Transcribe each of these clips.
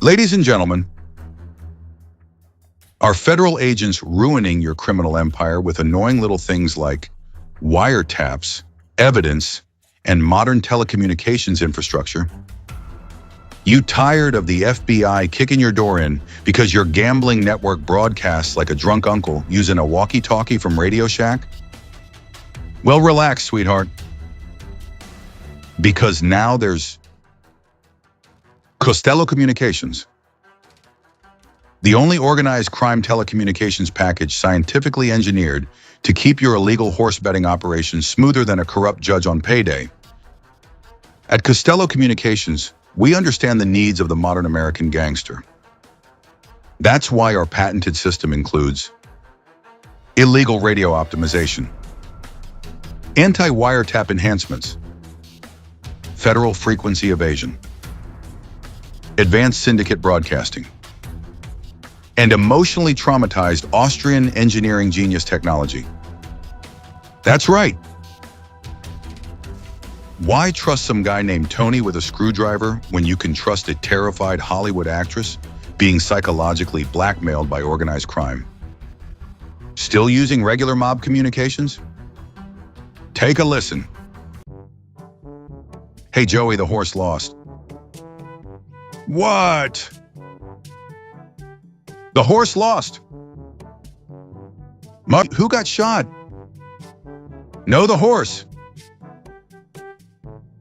Ladies and gentlemen, are federal agents ruining your criminal empire with annoying little things like wiretaps, evidence, and modern telecommunications infrastructure? You tired of the FBI kicking your door in because your gambling network broadcasts like a drunk uncle using a walkie-talkie from Radio Shack? Well, relax, sweetheart. Because now there's Costello Communications, the only organized crime telecommunications package scientifically engineered to keep your illegal horse betting operations smoother than a corrupt judge on payday. At Costello Communications, we understand the needs of the modern American gangster. That's why our patented system includes illegal radio optimization, anti-wiretap enhancements, federal frequency evasion, advanced syndicate broadcasting, and emotionally traumatized Austrian engineering genius technology. That's right. Why trust some guy named Tony with a screwdriver when you can trust a terrified Hollywood actress being psychologically blackmailed by organized crime? Still using regular mob communications? Take a listen. Hey Joey, the horse lost. What? The horse lost. Who got shot? No, the horse.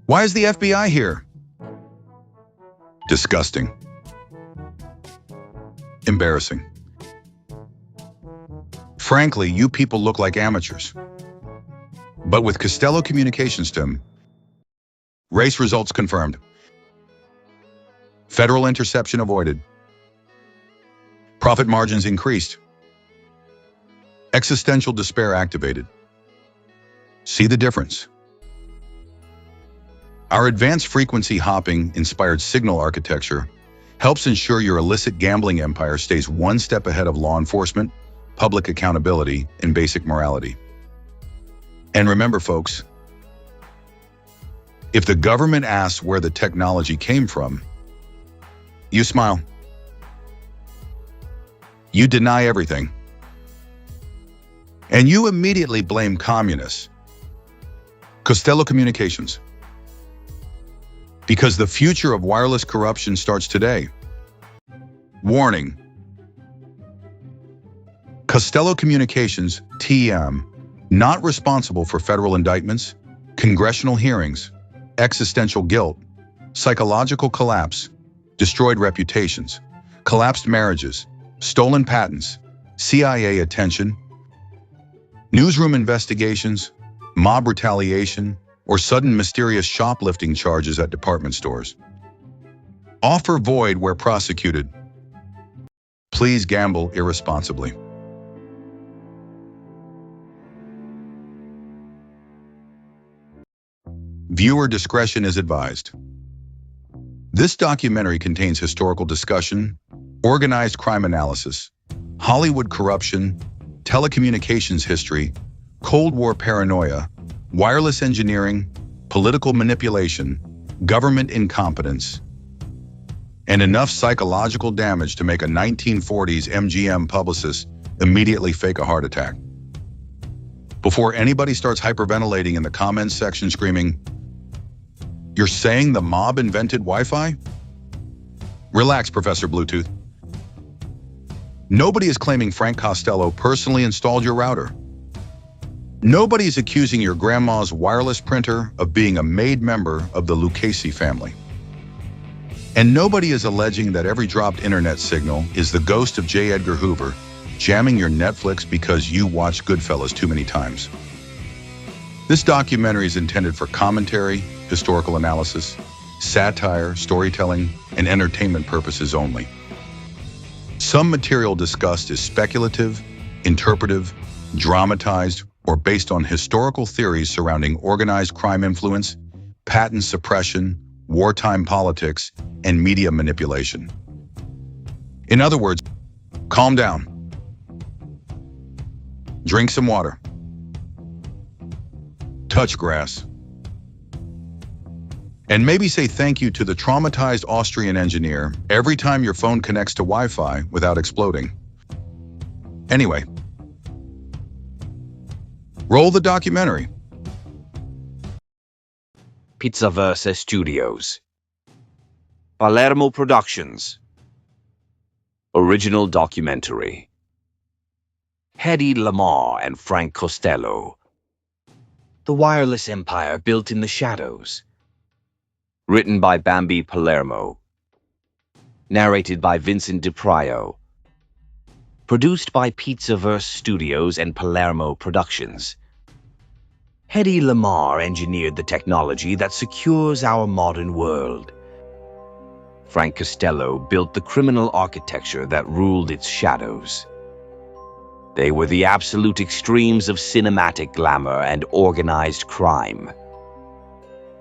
Why is the FBI here? Disgusting. Embarrassing. Frankly, you people look like amateurs. But with Costello Communications Team, race results confirmed. Federal interception avoided. Profit margins increased. Existential despair activated. See the difference? Our advanced frequency hopping inspired signal architecture helps ensure your illicit gambling empire stays one step ahead of law enforcement, public accountability, and basic morality. And remember, folks, if the government asks where the technology came from, you smile. You deny everything. And you immediately blame communists. Costello Communications. Because the future of wireless corruption starts today. Warning. Costello Communications, TM, not responsible for federal indictments, congressional hearings, existential guilt, psychological collapse, destroyed reputations, collapsed marriages, stolen patents, CIA attention, newsroom investigations, mob retaliation, or sudden mysterious shoplifting charges at department stores. Offer void where prosecuted. Please gamble irresponsibly. Viewer discretion is advised. This documentary contains historical discussion, organized crime analysis, Hollywood corruption, telecommunications history, Cold War paranoia, wireless engineering, political manipulation, government incompetence, and enough psychological damage to make a 1940s MGM publicist immediately fake a heart attack. Before anybody starts hyperventilating in the comments section screaming, "You're saying the mob invented Wi-Fi?" Relax, Professor Bluetooth. Nobody is claiming Frank Costello personally installed your router. Nobody is accusing your grandma's wireless printer of being a made member of the Lucchese family. And nobody is alleging that every dropped internet signal is the ghost of J. Edgar Hoover jamming your Netflix because you watched Goodfellas too many times. This documentary is intended for commentary, historical analysis, satire, storytelling, and entertainment purposes only. Some material discussed is speculative, interpretive, dramatized, or based on historical theories surrounding organized crime influence, patent suppression, wartime politics, and media manipulation. In other words, calm down. Drink some water. Touch grass. And maybe say thank you to the traumatized Austrian engineer every time your phone connects to Wi-Fi without exploding. Anyway, roll the documentary. Pizzaverse Studios. Palermo Productions. Original documentary. Hedy Lamarr and Frank Costello. The Wireless Empire Built in the Shadows. Written by Bambi Palermo. Narrated by Vincent DiPrio. Produced by Pizzaverse Studios and Palermo Productions. Hedy Lamarr engineered the technology that secures our modern world. Frank Costello built the criminal architecture that ruled its shadows. They were the absolute extremes of cinematic glamour and organized crime.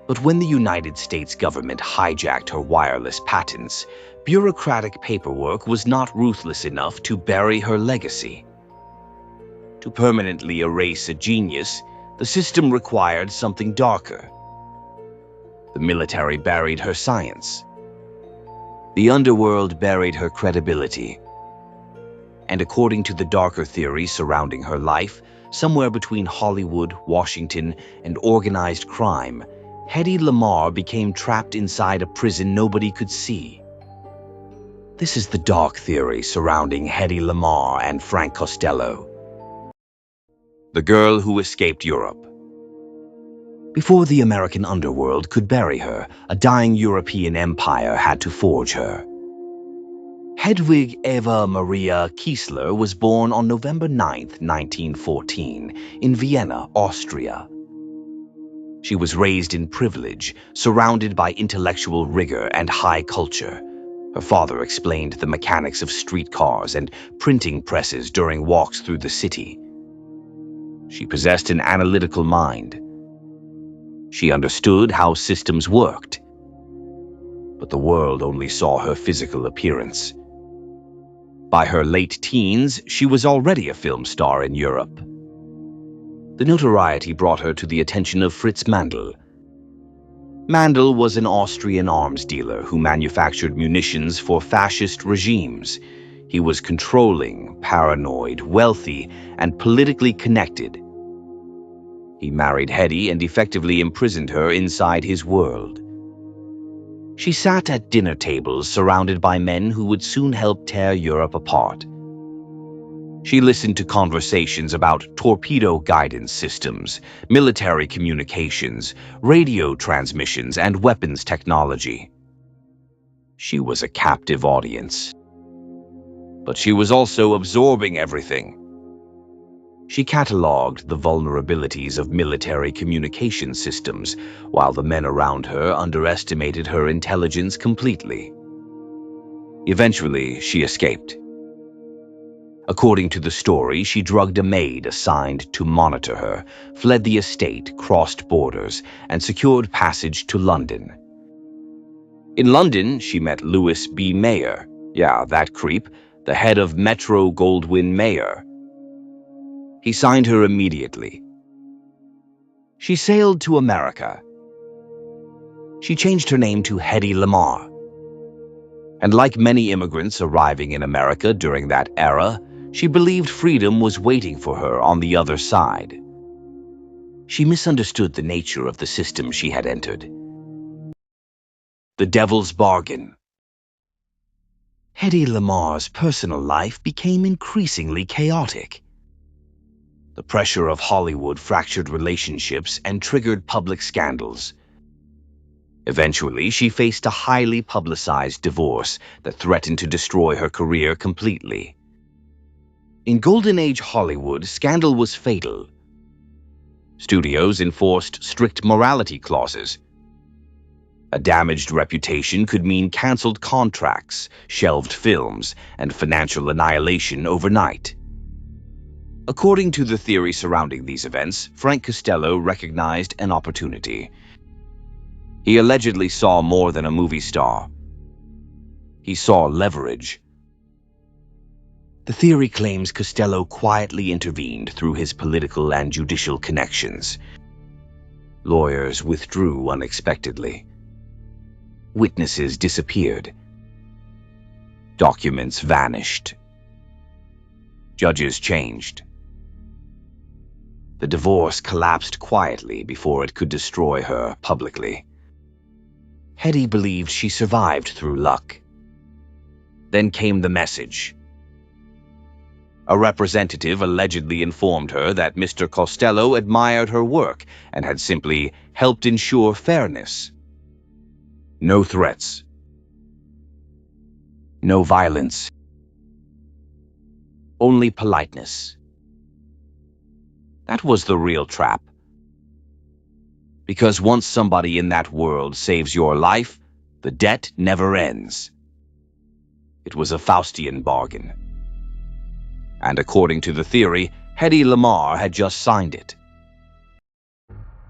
But when the United States government hijacked her wireless patents, bureaucratic paperwork was not ruthless enough to bury her legacy. To permanently erase a genius, the system required something darker. The military buried her science. The underworld buried her credibility. And according to the darker theory surrounding her life, somewhere between Hollywood, Washington, and organized crime, Hedy Lamarr became trapped inside a prison nobody could see. This is the dark theory surrounding Hedy Lamarr and Frank Costello. The girl who escaped Europe. Before the American underworld could bury her, a dying European empire had to forge her. Hedwig Eva Maria Kiesler was born on November 9, 1914, in Vienna, Austria. She was raised in privilege, surrounded by intellectual rigor and high culture. Her father explained the mechanics of streetcars and printing presses during walks through the city. She possessed an analytical mind. She understood how systems worked. But the world only saw her physical appearance. By her late teens, she was already a film star in Europe. The notoriety brought her to the attention of Fritz Mandl. Mandl was an Austrian arms dealer who manufactured munitions for fascist regimes. He was controlling, paranoid, wealthy, and politically connected. He married Hedy and effectively imprisoned her inside his world. She sat at dinner tables surrounded by men who would soon help tear Europe apart. She listened to conversations about torpedo guidance systems, military communications, radio transmissions, and weapons technology. She was a captive audience. But she was also absorbing everything. She catalogued the vulnerabilities of military communication systems, while the men around her underestimated her intelligence completely. Eventually, she escaped. According to the story, she drugged a maid assigned to monitor her, fled the estate, crossed borders, and secured passage to London. In London, she met Louis B. Mayer, that creep, the head of Metro-Goldwyn-Mayer. He signed her immediately. She sailed to America. She changed her name to Hedy Lamarr. And like many immigrants arriving in America during that era, she believed freedom was waiting for her on the other side. She misunderstood the nature of the system she had entered. The devil's bargain. Hedy Lamarr's personal life became increasingly chaotic. The pressure of Hollywood fractured relationships and triggered public scandals. Eventually, she faced a highly publicized divorce that threatened to destroy her career completely. In Golden Age Hollywood, scandal was fatal. Studios enforced strict morality clauses. A damaged reputation could mean canceled contracts, shelved films, and financial annihilation overnight. According to the theory surrounding these events, Frank Costello recognized an opportunity. He allegedly saw more than a movie star. He saw leverage. The theory claims Costello quietly intervened through his political and judicial connections. Lawyers withdrew unexpectedly. Witnesses disappeared. Documents vanished. Judges changed. The divorce collapsed quietly before it could destroy her publicly. Hedy believed she survived through luck. Then came the message. A representative allegedly informed her that Mr. Costello admired her work and had simply helped ensure fairness. No threats. No violence. Only politeness. That was the real trap. Because once somebody in that world saves your life, the debt never ends. It was a Faustian bargain. And according to the theory, Hedy Lamarr had just signed it.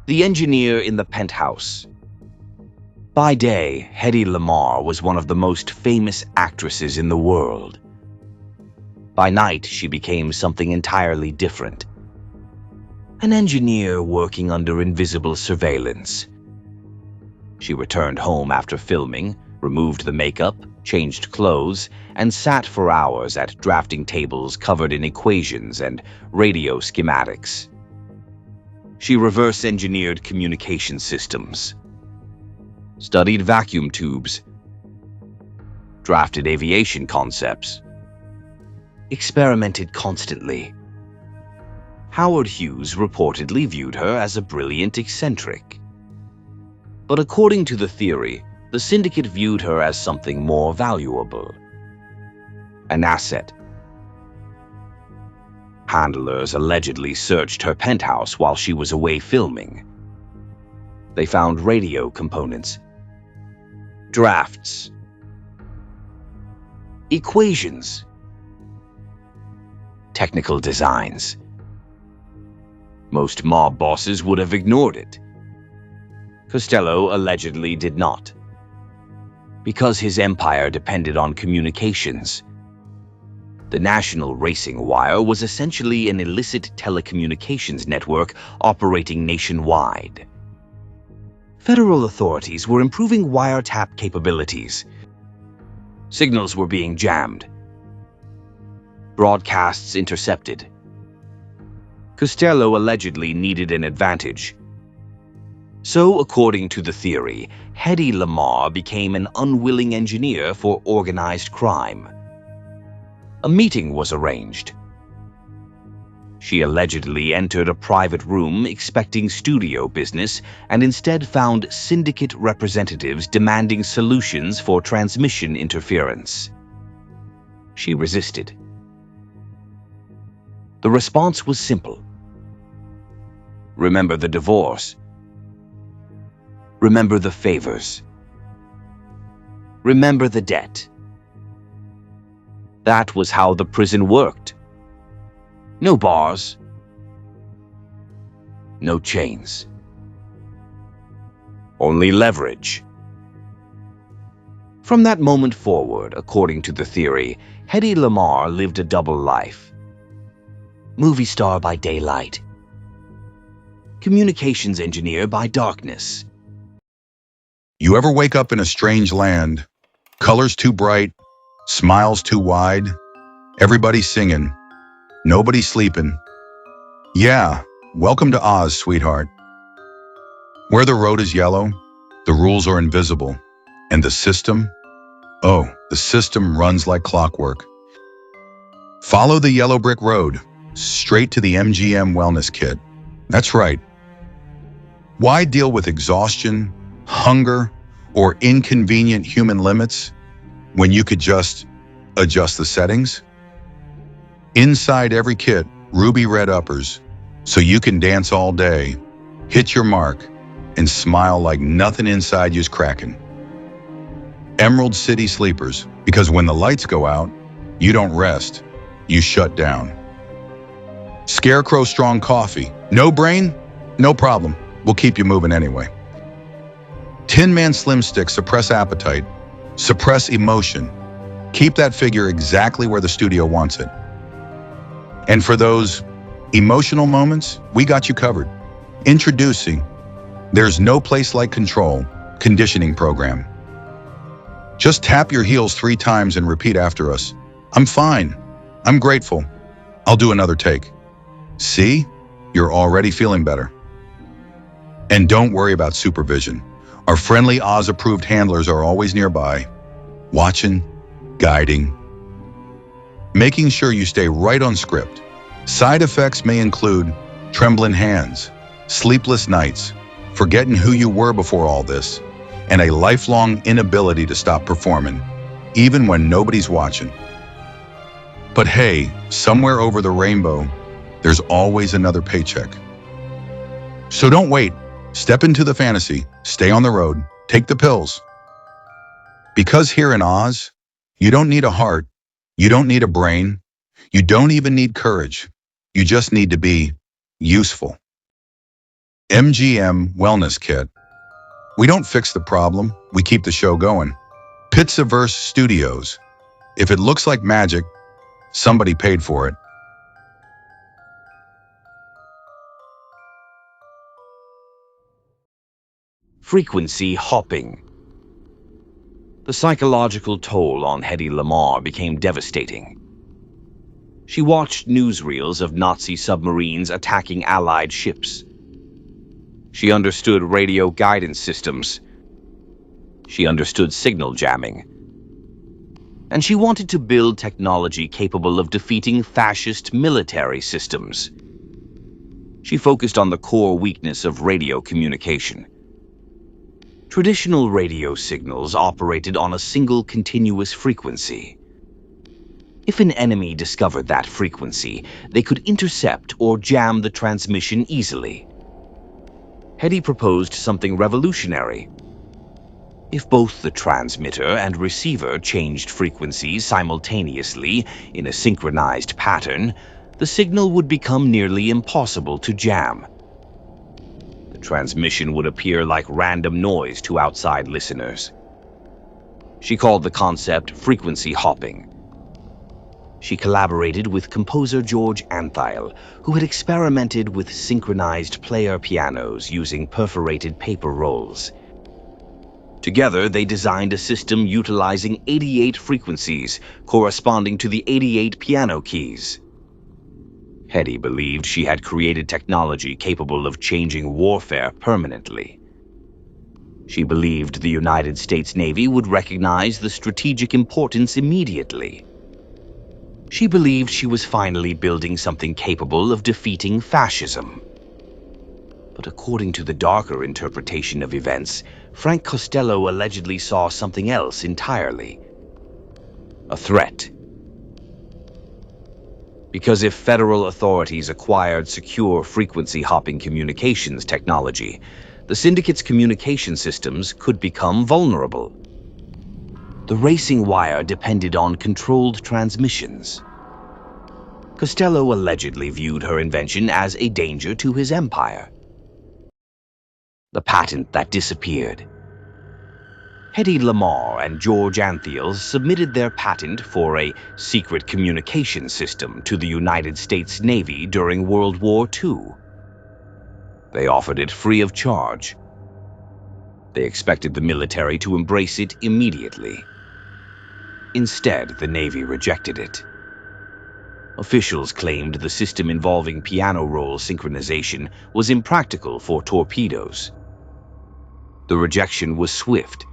The engineer in the penthouse. By day, Hedy Lamarr was one of the most famous actresses in the world. By night, she became something entirely different. An engineer working under invisible surveillance. She returned home after filming, removed the makeup, changed clothes, and sat for hours at drafting tables covered in equations and radio schematics. She reverse-engineered communication systems, studied vacuum tubes, drafted aviation concepts, experimented constantly. Howard Hughes reportedly viewed her as a brilliant eccentric. But according to the theory, the syndicate viewed her as something more valuable. An asset. Handlers allegedly searched her penthouse while she was away filming. They found radio components, drafts, equations, technical designs. Most mob bosses would have ignored it. Costello allegedly did not, because his empire depended on communications. The National Racing Wire was essentially an illicit telecommunications network operating nationwide. Federal authorities were improving wiretap capabilities. Signals were being jammed. Broadcasts intercepted. Costello allegedly needed an advantage. So, according to the theory, Hedy Lamarr became an unwilling engineer for organized crime. A meeting was arranged. She allegedly entered a private room expecting studio business and instead found syndicate representatives demanding solutions for transmission interference. She resisted. The response was simple. Remember the divorce. Remember the favors. Remember the debt. That was how the prison worked. No bars. No chains. Only leverage. From that moment forward, according to the theory, Hedy Lamarr lived a double life. Movie star by daylight. Communications engineer by darkness. You ever wake up in a strange land? Colors too bright, smiles too wide, everybody singing, nobody sleeping. Yeah, welcome to Oz, sweetheart. Where the road is yellow, the rules are invisible, and the system? Oh, the system runs like clockwork. Follow the yellow brick road, straight to the MGM Wellness Kit. That's right. Why deal with exhaustion, hunger, or inconvenient human limits when you could just adjust the settings? Inside every kit, ruby red uppers, so you can dance all day, hit your mark, and smile like nothing inside you's cracking. Emerald City sleepers, because when the lights go out, you don't rest, you shut down. Scarecrow strong coffee, no brain? No problem, we'll keep you moving anyway. Tin Man Slim Stick suppress appetite, suppress emotion, keep that figure exactly where the studio wants it. And for those emotional moments, we got you covered. Introducing There's No Place Like Control Conditioning Program. Just tap your heels 3 times and repeat after us. I'm fine. I'm grateful. I'll do another take. See? You're already feeling better. And don't worry about supervision. Our friendly Oz-approved handlers are always nearby, watching, guiding, making sure you stay right on script. Side effects may include trembling hands, sleepless nights, forgetting who you were before all this, and a lifelong inability to stop performing, even when nobody's watching. But hey, somewhere over the rainbow, there's always another paycheck. So don't wait. Step into the fantasy, stay on the road, take the pills. Because here in Oz, you don't need a heart, you don't need a brain, you don't even need courage. You just need to be useful. MGM Wellness Kit. We don't fix the problem, we keep the show going. Pizzaverse Studios. If it looks like magic, somebody paid for it. Frequency hopping. The psychological toll on Hedy Lamarr became devastating. She watched newsreels of Nazi submarines attacking Allied ships. She understood radio guidance systems. She understood signal jamming. And she wanted to build technology capable of defeating fascist military systems. She focused on the core weakness of radio communication. Traditional radio signals operated on a single continuous frequency. If an enemy discovered that frequency, they could intercept or jam the transmission easily. Hedy proposed something revolutionary. If both the transmitter and receiver changed frequencies simultaneously in a synchronized pattern, the signal would become nearly impossible to jam. The transmission would appear like random noise to outside listeners. She called the concept frequency hopping. She collaborated with composer George Antheil, who had experimented with synchronized player pianos using perforated paper rolls. Together, they designed a system utilizing 88 frequencies, corresponding to the 88 piano keys. Hedy believed she had created technology capable of changing warfare permanently. She believed the United States Navy would recognize the strategic importance immediately. She believed she was finally building something capable of defeating fascism. But according to the darker interpretation of events, Frank Costello allegedly saw something else entirely. A threat. Because if federal authorities acquired secure frequency-hopping communications technology, the syndicate's communication systems could become vulnerable. The racing wire depended on controlled transmissions. Costello allegedly viewed her invention as a danger to his empire. The patent that disappeared. Hedy Lamarr and George Antheil submitted their patent for a secret communication system to the United States Navy during World War II. They offered it free of charge. They expected the military to embrace it immediately. Instead, the Navy rejected it. Officials claimed the system involving piano roll synchronization was impractical for torpedoes. The rejection was swift,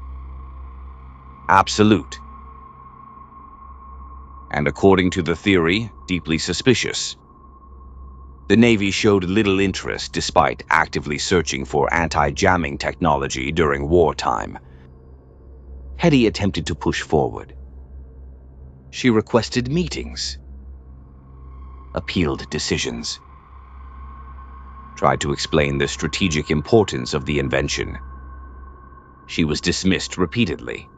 absolute, and according to the theory, deeply suspicious. The Navy showed little interest despite actively searching for anti-jamming technology during wartime. Hedy attempted to push forward. She requested meetings, appealed decisions, tried to explain the strategic importance of the invention. She was dismissed repeatedly.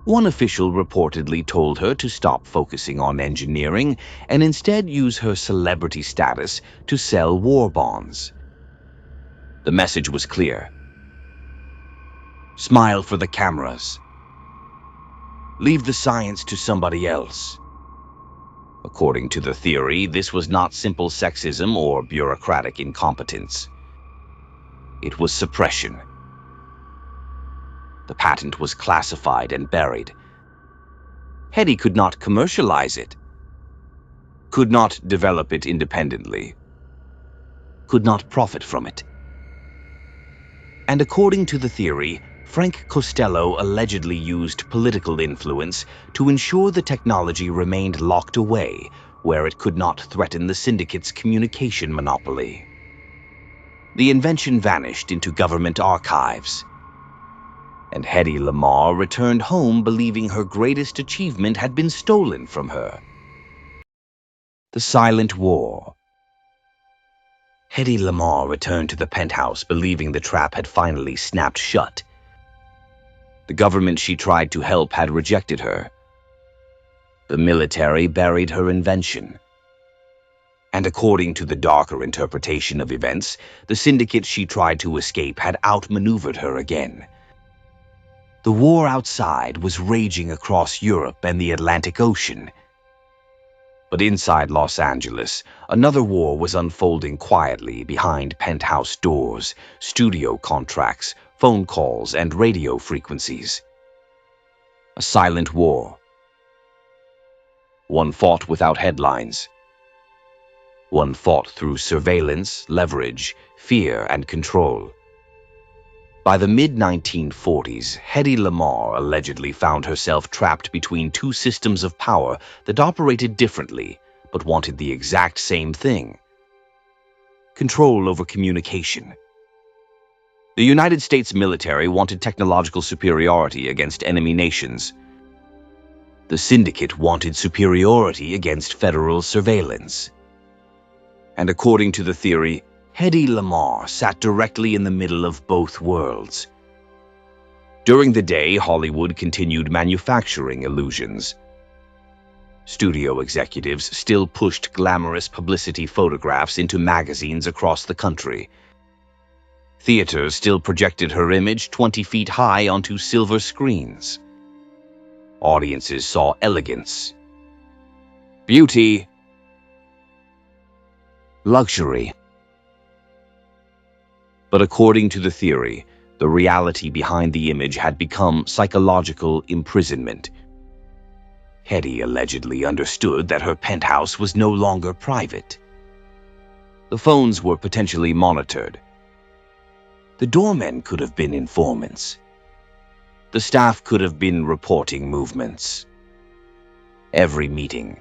One official reportedly told her to stop focusing on engineering and instead use her celebrity status to sell war bonds. The message was clear. Smile for the cameras. Leave the science to somebody else. According to the theory, this was not simple sexism or bureaucratic incompetence. It was suppression. The patent was classified and buried. Hedy could not commercialize it, could not develop it independently, could not profit from it. And according to the theory, Frank Costello allegedly used political influence to ensure the technology remained locked away where it could not threaten the syndicate's communication monopoly. The invention vanished into government archives, and Hedy Lamarr returned home believing her greatest achievement had been stolen from her. The Silent War. Hedy Lamarr returned to the penthouse believing the trap had finally snapped shut. The government she tried to help had rejected her. The military buried her invention. And according to the darker interpretation of events, the syndicate she tried to escape had outmaneuvered her again. The war outside was raging across Europe and the Atlantic Ocean. But inside Los Angeles, another war was unfolding quietly behind penthouse doors, studio contracts, phone calls, and radio frequencies. A silent war. One fought without headlines. One fought through surveillance, leverage, fear, and control. By the mid-1940s, Hedy Lamarr allegedly found herself trapped between two systems of power that operated differently, but wanted the exact same thing: control over communication. The United States military wanted technological superiority against enemy nations. The syndicate wanted superiority against federal surveillance. And according to the theory, Hedy Lamarr sat directly in the middle of both worlds. During the day, Hollywood continued manufacturing illusions. Studio executives still pushed glamorous publicity photographs into magazines across the country. Theaters still projected her image 20 feet high onto silver screens. Audiences saw elegance, beauty, luxury. But according to the theory, the reality behind the image had become psychological imprisonment. Hedy allegedly understood that her penthouse was no longer private. The phones were potentially monitored. The doormen could have been informants. The staff could have been reporting movements. Every meeting,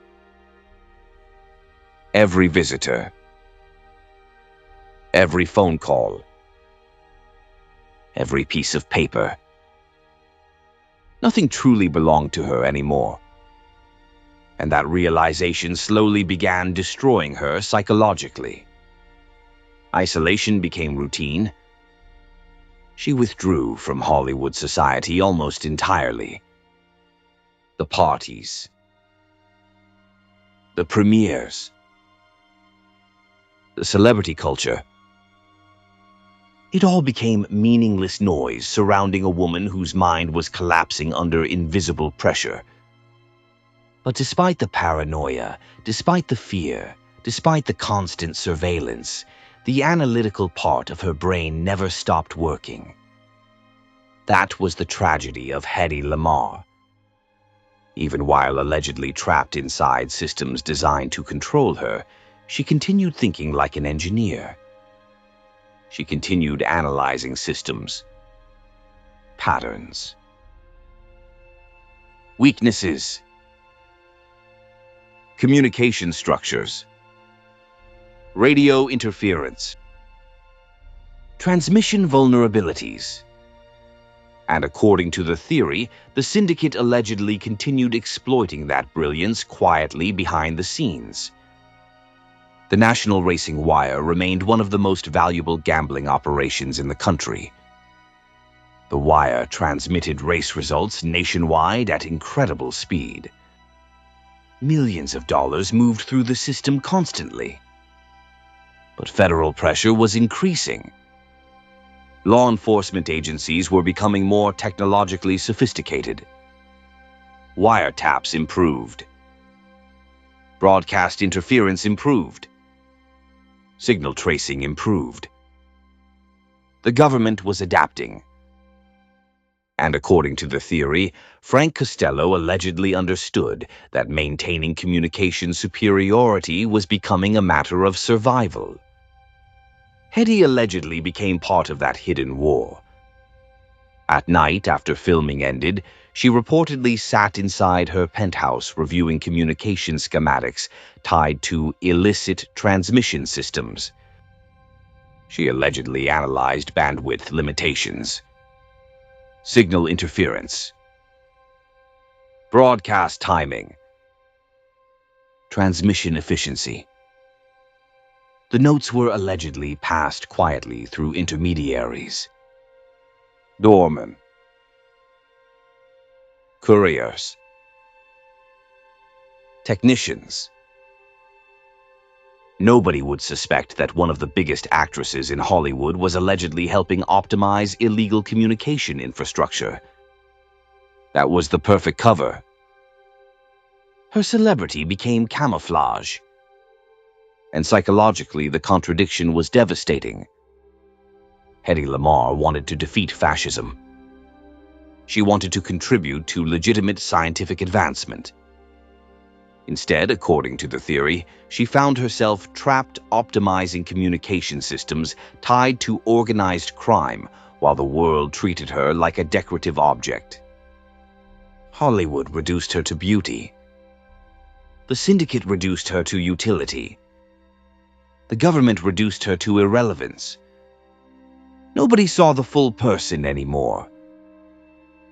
every visitor, every phone call, every piece of paper. Nothing truly belonged to her anymore. And that realization slowly began destroying her psychologically. Isolation became routine. She withdrew from Hollywood society almost entirely. The parties, the premieres, the celebrity culture. It all became meaningless noise surrounding a woman whose mind was collapsing under invisible pressure. But despite the paranoia, despite the fear, despite the constant surveillance, the analytical part of her brain never stopped working. That was the tragedy of Hedy Lamarr. Even while allegedly trapped inside systems designed to control her, she continued thinking like an engineer. She continued analyzing systems, patterns, weaknesses, communication structures, radio interference, transmission vulnerabilities. And according to the theory, the syndicate allegedly continued exploiting that brilliance quietly behind the scenes. The National Racing Wire remained one of the most valuable gambling operations in the country. The wire transmitted race results nationwide at incredible speed. Millions of dollars moved through the system constantly. But federal pressure was increasing. Law enforcement agencies were becoming more technologically sophisticated. Wiretaps improved. Broadcast interference improved. Signal tracing improved. The government was adapting. And according to the theory, Frank Costello allegedly understood that maintaining communication superiority was becoming a matter of survival. Hedy allegedly became part of that hidden war. At night, after filming ended, she reportedly sat inside her penthouse reviewing communication schematics tied to illicit transmission systems. She allegedly analyzed bandwidth limitations, signal interference, broadcast timing, transmission efficiency. The notes were allegedly passed quietly through intermediaries, doormen, couriers, technicians. Nobody would suspect that one of the biggest actresses in Hollywood was allegedly helping optimize illegal communication infrastructure. That was the perfect cover. Her celebrity became camouflage. And psychologically, the contradiction was devastating. Hedy Lamarr wanted to defeat fascism. She wanted to contribute to legitimate scientific advancement. Instead, according to the theory, she found herself trapped optimizing communication systems tied to organized crime while the world treated her like a decorative object. Hollywood reduced her to beauty. The syndicate reduced her to utility. The government reduced her to irrelevance. Nobody saw the full person anymore.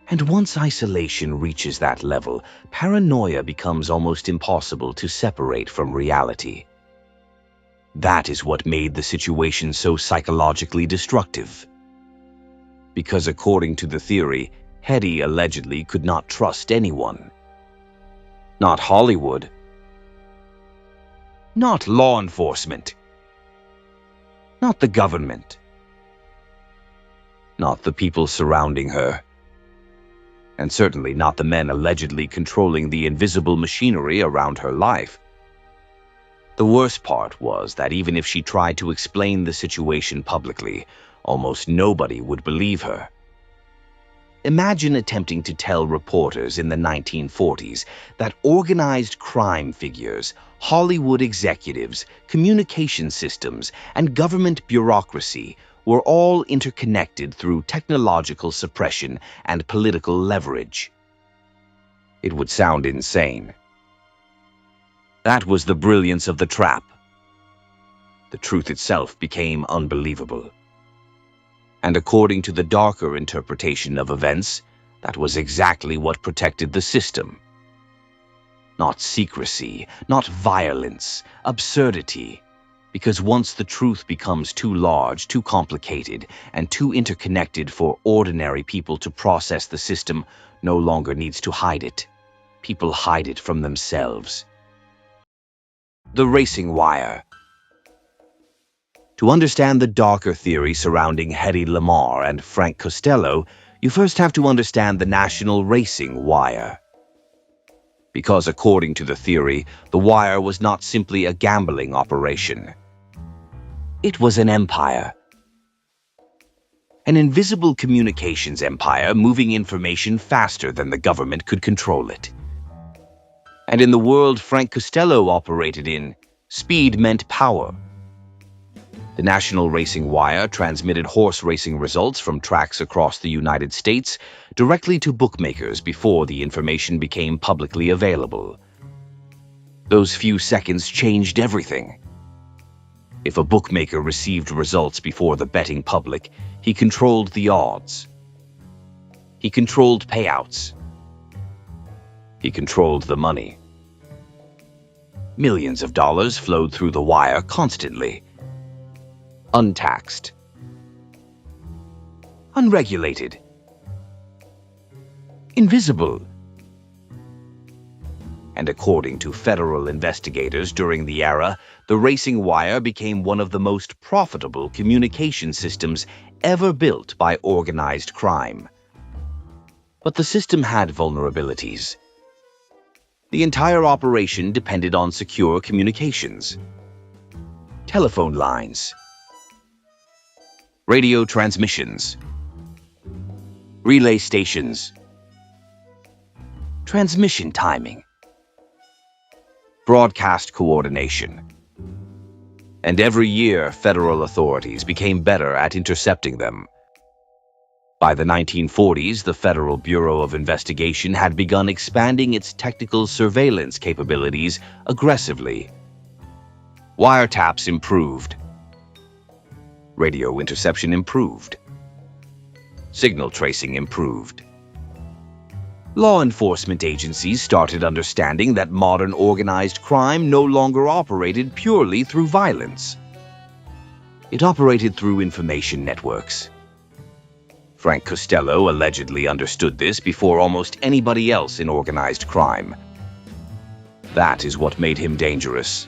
And once isolation reaches that level, paranoia becomes almost impossible to separate from reality. That is what made the situation so psychologically destructive. Because according to the theory, Hedy allegedly could not trust anyone. Not Hollywood. Not law enforcement. Not the government. Not the people surrounding her. And certainly not the men allegedly controlling the invisible machinery around her life. The worst part was that even if she tried to explain the situation publicly, almost nobody would believe her. Imagine attempting to tell reporters in the 1940s that organized crime figures, Hollywood executives, communication systems, and government bureaucracy were all interconnected through technological suppression and political leverage. It would sound insane. That was the brilliance of the trap. The truth itself became unbelievable. And according to the darker interpretation of events, that was exactly what protected the system. Not secrecy, not violence, absurdity. Because once the truth becomes too large, too complicated, and too interconnected for ordinary people to process, the system no longer needs to hide it. People hide it from themselves. The racing wire. To understand the darker theory surrounding Hedy Lamarr and Frank Costello, you first have to understand the national racing wire. Because according to the theory, the wire was not simply a gambling operation. It was an empire. An invisible communications empire moving information faster than the government could control it. And in the world Frank Costello operated in, speed meant power. The National Racing Wire transmitted horse racing results from tracks across the United States directly to bookmakers before the information became publicly available. Those few seconds changed everything. If a bookmaker received results before the betting public, he controlled the odds. He controlled payouts. He controlled the money. Millions of dollars flowed through the wire constantly. Untaxed. Unregulated. Invisible. And according to federal investigators during the era, the racing wire became one of the most profitable communication systems ever built by organized crime. But the system had vulnerabilities. The entire operation depended on secure communications. Telephone lines. Radio transmissions. relay stations, transmission timing, broadcast coordination. And every year, federal authorities became better at intercepting them. By the 1940s, the Federal Bureau of Investigation had begun expanding its technical surveillance capabilities aggressively. Wiretaps improved. Radio interception improved. Signal tracing improved. Law enforcement agencies started understanding that modern organized crime no longer operated purely through violence. It operated through information networks. Frank Costello allegedly understood this before almost anybody else in organized crime. That is what made him dangerous.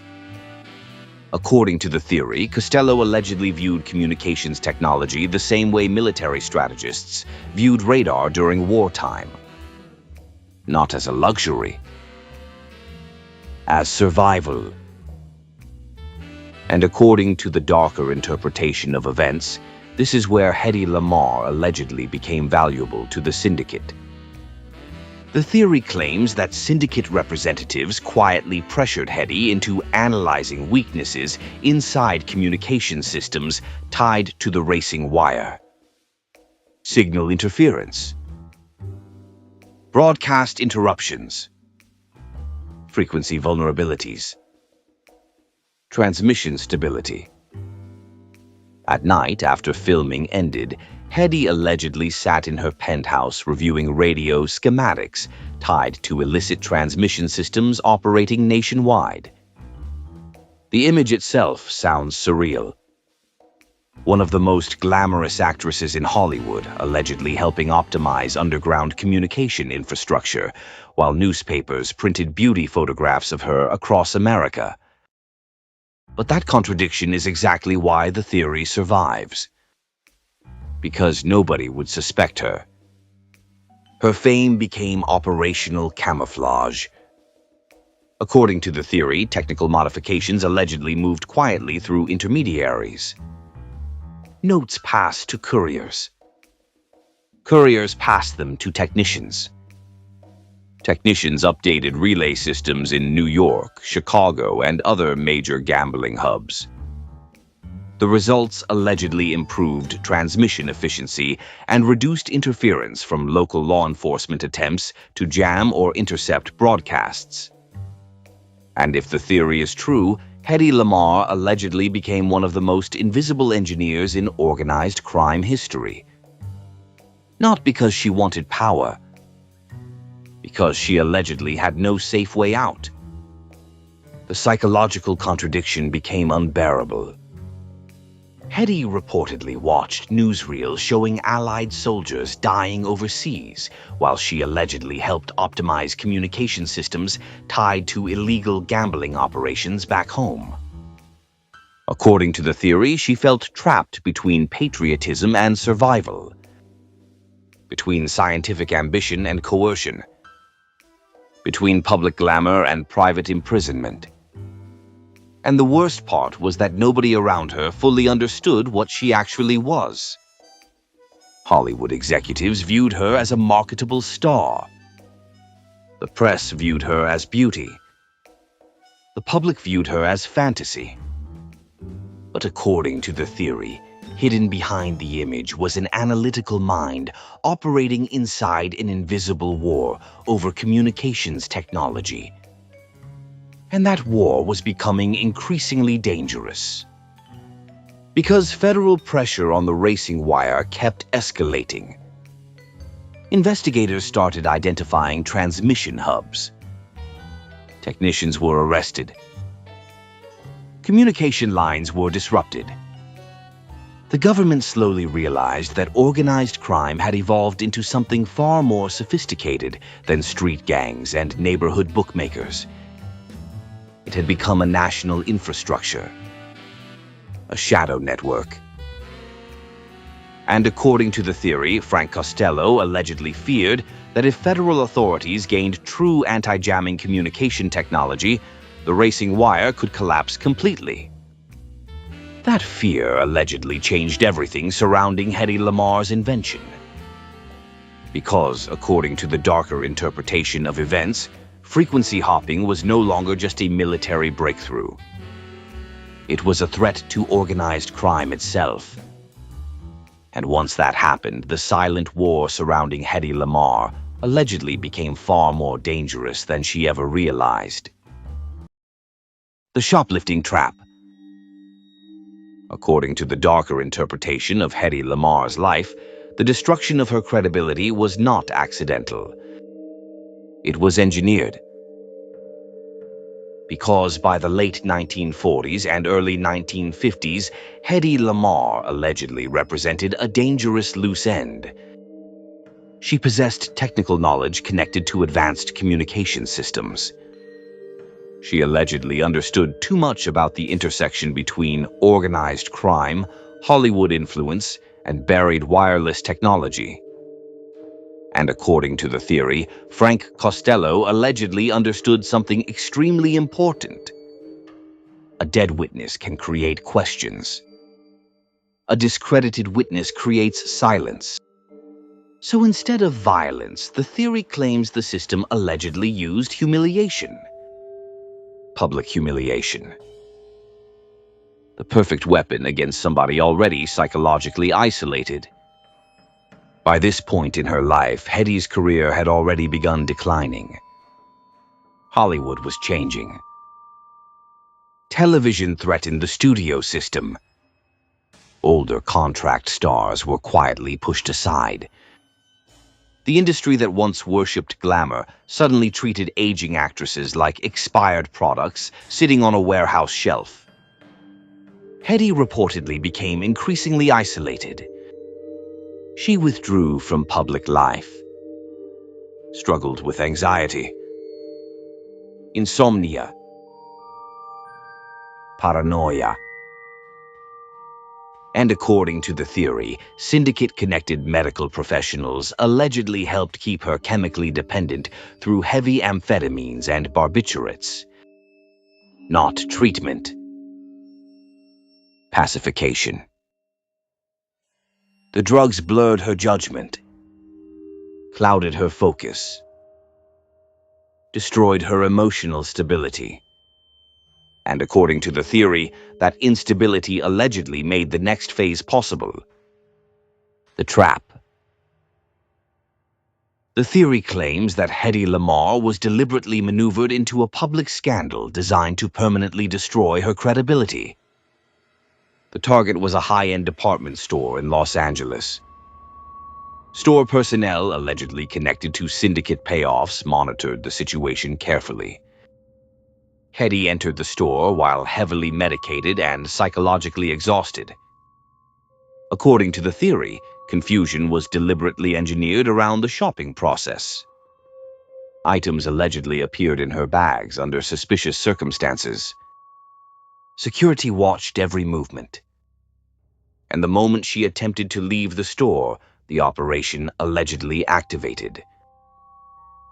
According to the theory, Costello allegedly viewed communications technology the same way military strategists viewed radar during wartime. Not as a luxury, as survival. And according to the darker interpretation of events, this is where Hedy Lamarr allegedly became valuable to the syndicate. The theory claims that syndicate representatives quietly pressured Hedy into analyzing weaknesses inside communication systems tied to the racing wire. Signal interference, broadcast interruptions, frequency vulnerabilities, transmission stability. At night, after filming ended, Hedy allegedly sat in her penthouse reviewing radio schematics tied to illicit transmission systems operating nationwide. The image itself sounds surreal. One of the most glamorous actresses in Hollywood allegedly helping optimize underground communication infrastructure, while newspapers printed beauty photographs of her across America. But that contradiction is exactly why the theory survives. Because nobody would suspect her. Her fame became operational camouflage. According to the theory, technical modifications allegedly moved quietly through intermediaries. Notes passed to couriers. Couriers passed them to technicians. Technicians updated relay systems in New York, Chicago, and other major gambling hubs. The results allegedly improved transmission efficiency and reduced interference from local law enforcement attempts to jam or intercept broadcasts. And if the theory is true, Hedy Lamarr allegedly became one of the most invisible engineers in organized crime history. Not because she wanted power, because she allegedly had no safe way out. The psychological contradiction became unbearable. Hedy reportedly watched newsreels showing Allied soldiers dying overseas, while she allegedly helped optimize communication systems tied to illegal gambling operations back home. According to the theory, she felt trapped between patriotism and survival, between scientific ambition and coercion, between public glamour and private imprisonment. And the worst part was that nobody around her fully understood what she actually was. Hollywood executives viewed her as a marketable star. The press viewed her as beauty. The public viewed her as fantasy. But according to the theory, hidden behind the image was an analytical mind operating inside an invisible war over communications technology. And that war was becoming increasingly dangerous. Because federal pressure on the racing wire kept escalating. Investigators started identifying transmission hubs. Technicians were arrested. Communication lines were disrupted. The government slowly realized that organized crime had evolved into something far more sophisticated than street gangs and neighborhood bookmakers. It had become a national infrastructure, a shadow network. And according to the theory, Frank Costello allegedly feared that if federal authorities gained true anti-jamming communication technology, the racing wire could collapse completely. That fear allegedly changed everything surrounding Hedy Lamarr's invention. Because, according to the darker interpretation of events, frequency hopping was no longer just a military breakthrough. It was a threat to organized crime itself. And once that happened, the silent war surrounding Hedy Lamarr allegedly became far more dangerous than she ever realized. The shoplifting trap. According to the darker interpretation of Hedy Lamarr's life, the destruction of her credibility was not accidental. It was engineered. Because by the late 1940s and early 1950s, Hedy Lamarr allegedly represented a dangerous loose end. She possessed technical knowledge connected to advanced communication systems. She allegedly understood too much about the intersection between organized crime, Hollywood influence, and buried wireless technology. And according to the theory, Frank Costello allegedly understood something extremely important. A dead witness can create questions. A discredited witness creates silence. So instead of violence, the theory claims the system allegedly used humiliation. Public humiliation. The perfect weapon against somebody already psychologically isolated. By this point in her life, Hedy's career had already begun declining. Hollywood was changing. Television threatened the studio system. Older contract stars were quietly pushed aside. The industry that once worshipped glamour suddenly treated aging actresses like expired products sitting on a warehouse shelf. Hedy reportedly became increasingly isolated. She withdrew from public life, struggled with anxiety, insomnia, paranoia. And according to the theory, syndicate-connected medical professionals allegedly helped keep her chemically dependent through heavy amphetamines and barbiturates. Not treatment. Pacification. The drugs blurred her judgment, clouded her focus, destroyed her emotional stability. And according to the theory, that instability allegedly made the next phase possible. The trap. The theory claims that Hedy Lamarr was deliberately maneuvered into a public scandal designed to permanently destroy her credibility. The target was a high-end department store in Los Angeles. Store personnel, allegedly connected to syndicate payoffs, monitored the situation carefully. Hedy entered the store while heavily medicated and psychologically exhausted. According to the theory, confusion was deliberately engineered around the shopping process. Items allegedly appeared in her bags under suspicious circumstances. Security watched every movement. And the moment she attempted to leave the store, the operation allegedly activated.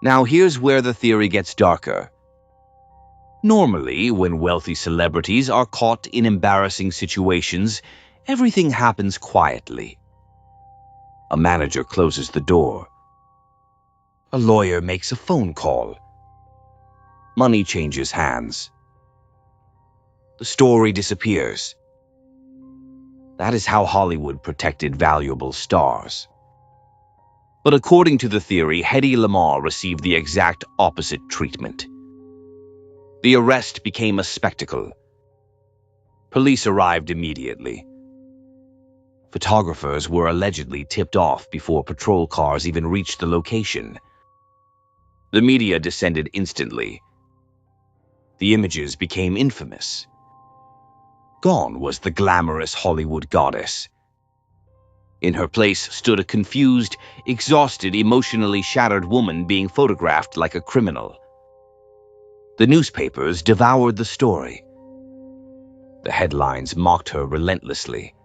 Now here's where the theory gets darker. Normally, when wealthy celebrities are caught in embarrassing situations, everything happens quietly. A manager closes the door. A lawyer makes a phone call. Money changes hands. The story disappears. That is how Hollywood protected valuable stars. But according to the theory, Hedy Lamarr received the exact opposite treatment. The arrest became a spectacle. Police arrived immediately. Photographers were allegedly tipped off before patrol cars even reached the location. The media descended instantly. The images became infamous. Gone was the glamorous Hollywood goddess. In her place stood a confused, exhausted, emotionally shattered woman being photographed like a criminal. The newspapers devoured the story. The headlines mocked her relentlessly.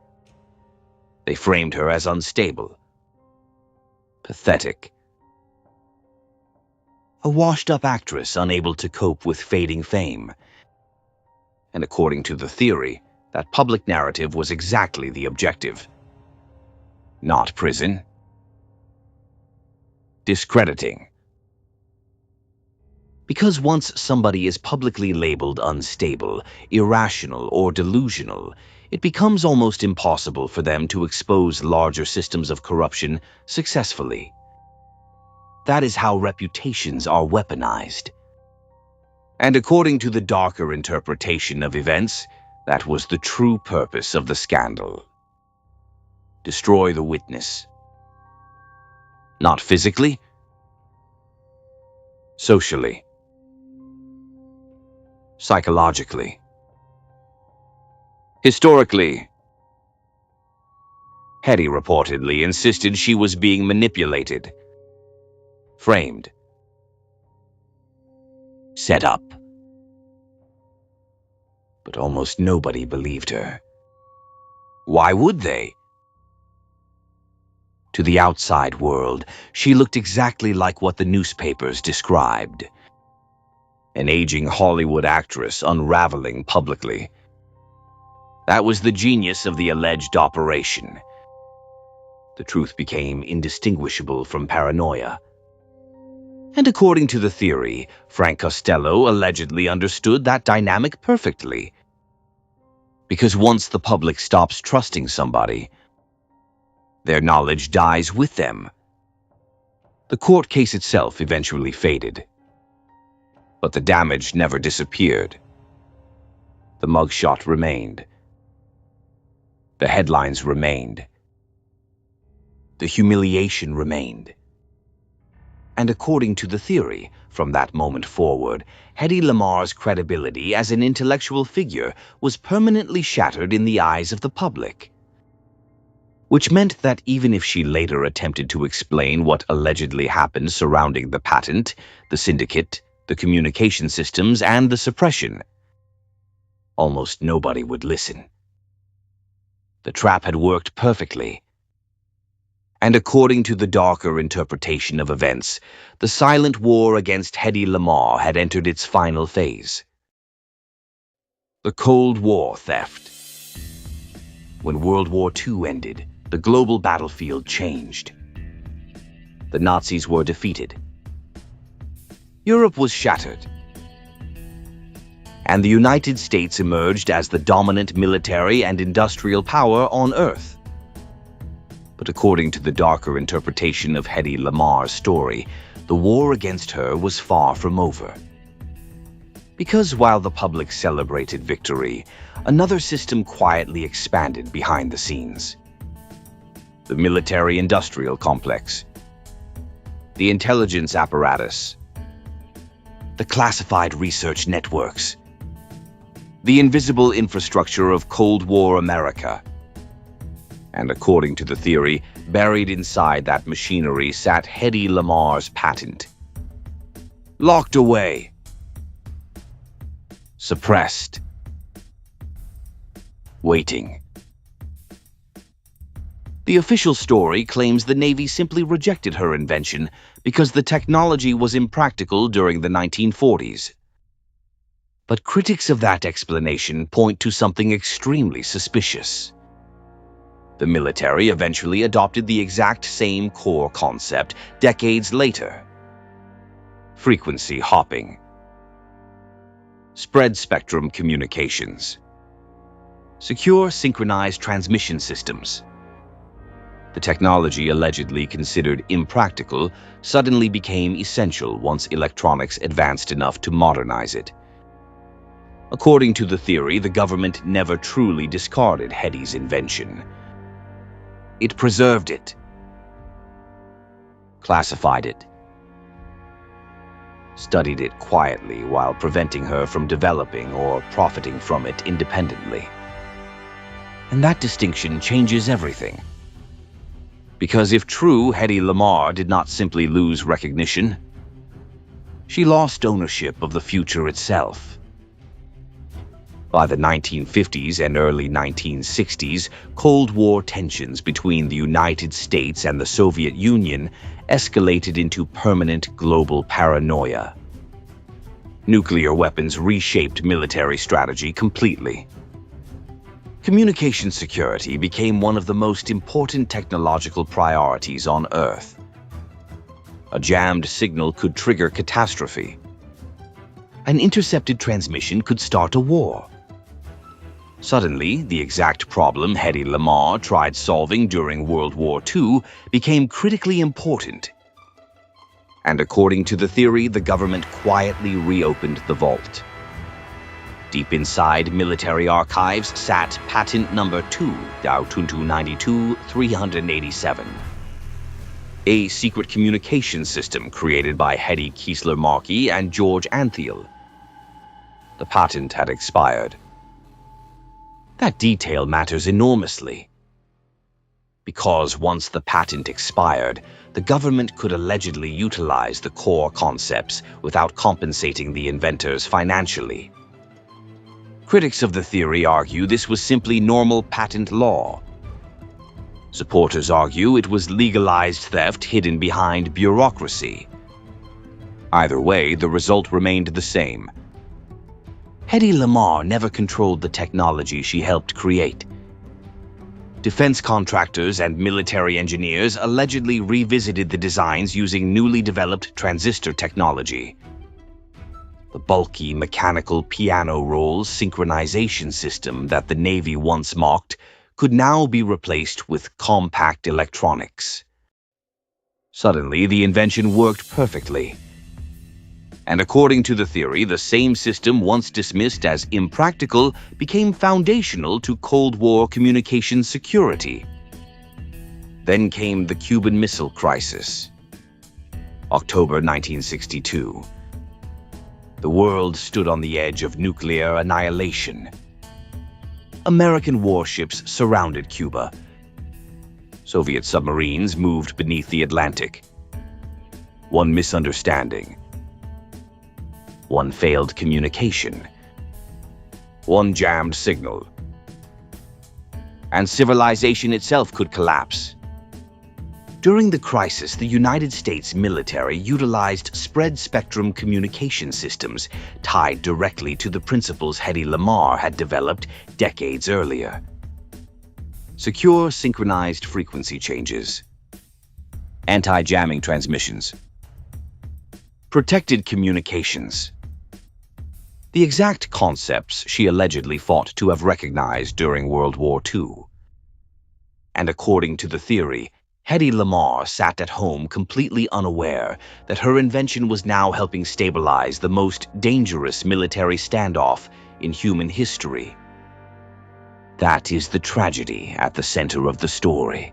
They framed her as unstable, pathetic, a washed-up actress unable to cope with fading fame. And according to the theory, that public narrative was exactly the objective. Not prison. discrediting. Because once somebody is publicly labeled unstable, irrational, or delusional, it becomes almost impossible for them to expose larger systems of corruption successfully. That is how reputations are weaponized. And according to the darker interpretation of events, that was the true purpose of the scandal. Destroy the witness. Not physically, socially, psychologically, historically. Hedy reportedly insisted she was being manipulated, framed, set up. But almost nobody believed her. Why would they? To the outside world, she looked exactly like what the newspapers described. An aging Hollywood actress unraveling publicly. That was the genius of the alleged operation. The truth became indistinguishable from paranoia. And according to the theory, Frank Costello allegedly understood that dynamic perfectly. Because once the public stops trusting somebody, their knowledge dies with them. The court case itself eventually faded. But the damage never disappeared. The mugshot remained. The headlines remained. The humiliation remained. And according to the theory, from that moment forward, Hedy Lamarr's credibility as an intellectual figure was permanently shattered in the eyes of the public. Which meant that even if she later attempted to explain what allegedly happened surrounding the patent, the syndicate, the communication systems, and the suppression, almost nobody would listen. The trap had worked perfectly. And according to the darker interpretation of events, the silent war against Hedy Lamarr had entered its final phase. The Cold War theft. When World War II ended, the global battlefield changed. The Nazis were defeated. Europe was shattered. And the United States emerged as the dominant military and industrial power on Earth. But according to the darker interpretation of Hedy Lamarr's story, the war against her was far from over. Because while the public celebrated victory, another system quietly expanded behind the scenes. The military-industrial complex, the intelligence apparatus, the classified research networks, the invisible infrastructure of Cold War America. And according to the theory, buried inside that machinery sat Hedy Lamarr's patent. Locked away. Suppressed. Waiting. The official story claims the Navy simply rejected her invention because the technology was impractical during the 1940s. But critics of that explanation point to something extremely suspicious. The military eventually adopted the exact same core concept decades later. Frequency hopping. Spread spectrum communications. Secure synchronized transmission systems. The technology allegedly considered impractical suddenly became essential once electronics advanced enough to modernize it. According to the theory, the government never truly discarded Hedy's invention. It preserved it, classified it, studied it quietly while preventing her from developing or profiting from it independently. And that distinction changes everything. Because if true, Hedy Lamarr did not simply lose recognition. She lost ownership of the future itself. By the 1950s and early 1960s, Cold War tensions between the United States and the Soviet Union escalated into permanent global paranoia. Nuclear weapons reshaped military strategy completely. Communication security became one of the most important technological priorities on Earth. A jammed signal could trigger catastrophe. An intercepted transmission could start a war. Suddenly, the exact problem Hedy Lamarr tried solving during World War II became critically important. And according to the theory, the government quietly reopened the vault. Deep inside military archives sat patent number 2, Dao 92 387. A secret communication system created by Hedy Lamarr and George Anthiel. The patent had expired. That detail matters enormously. Because once the patent expired, the government could allegedly utilize the core concepts without compensating the inventors financially. Critics of the theory argue this was simply normal patent law. Supporters argue it was legalized theft hidden behind bureaucracy. Either way, the result remained the same. Hedy Lamarr never controlled the technology she helped create. Defense contractors and military engineers allegedly revisited the designs using newly developed transistor technology. The bulky mechanical piano roll synchronization system that the Navy once mocked could now be replaced with compact electronics. Suddenly, the invention worked perfectly. And according to the theory, the same system once dismissed as impractical became foundational to Cold War communication security. Then came the Cuban Missile Crisis. October 1962. The world stood on the edge of nuclear annihilation. American warships surrounded Cuba. Soviet submarines moved beneath the Atlantic. One misunderstanding. One failed communication. One jammed signal. And civilization itself could collapse. During the crisis, the United States military utilized spread-spectrum communication systems tied directly to the principles Hedy Lamarr had developed decades earlier. Secure synchronized frequency changes. Anti-jamming transmissions. Protected communications. The exact concepts she allegedly fought to have recognized during World War II. And according to the theory, Hedy Lamarr sat at home completely unaware that her invention was now helping stabilize the most dangerous military standoff in human history. That is the tragedy at the center of the story.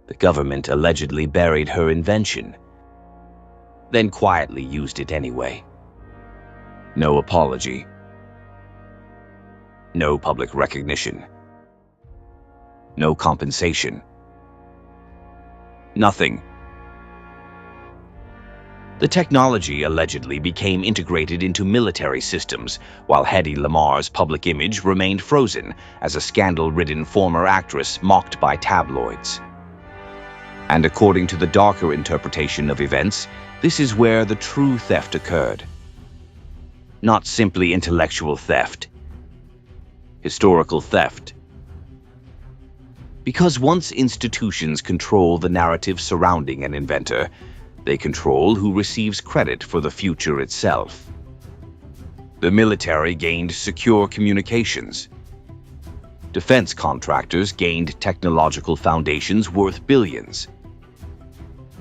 The government allegedly buried her invention, then quietly used it anyway. No apology. No public recognition. No compensation. Nothing. The technology allegedly became integrated into military systems, while Hedy Lamarr's public image remained frozen as a scandal-ridden former actress mocked by tabloids. And according to the darker interpretation of events, this is where the true theft occurred. Not simply intellectual theft. Historical theft. Because once institutions control the narrative surrounding an inventor, they control who receives credit for the future itself. The military gained secure communications. Defense contractors gained technological foundations worth billions.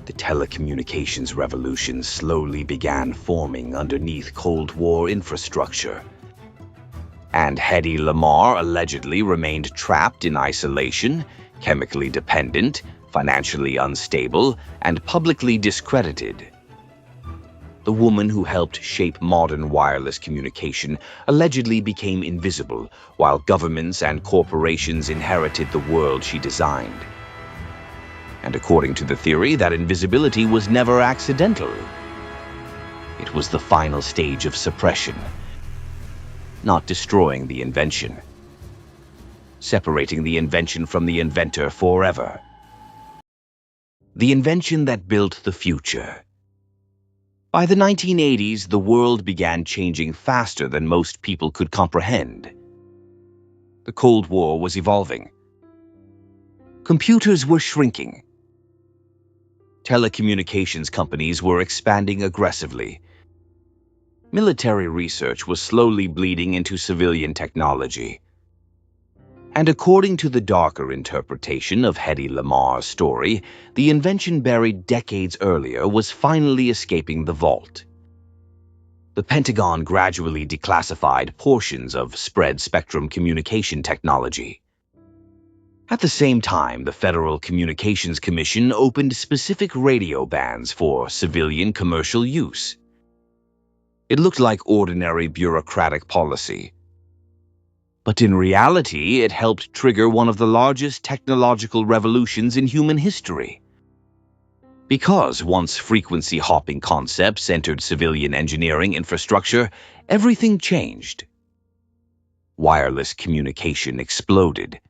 The telecommunications revolution slowly began forming underneath Cold War infrastructure. And Hedy Lamarr allegedly remained trapped in isolation, chemically dependent, financially unstable, and publicly discredited. The woman who helped shape modern wireless communication allegedly became invisible, while governments and corporations inherited the world she designed. And according to the theory, that invisibility was never accidental. It was the final stage of suppression. Not destroying the invention. Separating the invention from the inventor forever. The invention that built the future. By the 1980s, the world began changing faster than most people could comprehend. The Cold War was evolving. Computers were shrinking. Telecommunications companies were expanding aggressively. Military research was slowly bleeding into civilian technology. And according to the darker interpretation of Hedy Lamarr's story, the invention buried decades earlier was finally escaping the vault. The Pentagon gradually declassified portions of spread-spectrum communication technology. At the same time, the Federal Communications Commission opened specific radio bands for civilian commercial use. It looked like ordinary bureaucratic policy. But in reality, it helped trigger one of the largest technological revolutions in human history. Because once frequency-hopping concepts entered civilian engineering infrastructure, everything changed. Wireless communication exploded.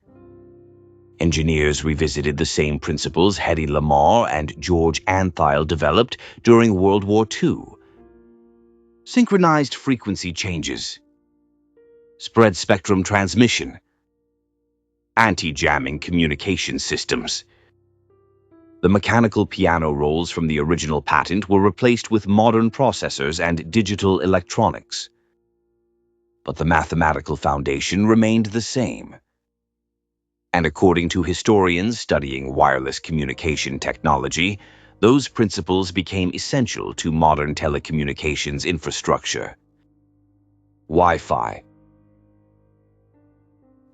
Engineers revisited the same principles Hedy Lamarr and George Antheil developed during World War II. Synchronized frequency changes, spread-spectrum transmission, anti-jamming communication systems. The mechanical piano rolls from the original patent were replaced with modern processors and digital electronics. But the mathematical foundation remained the same. And according to historians studying wireless communication technology, those principles became essential to modern telecommunications infrastructure. Wi-Fi,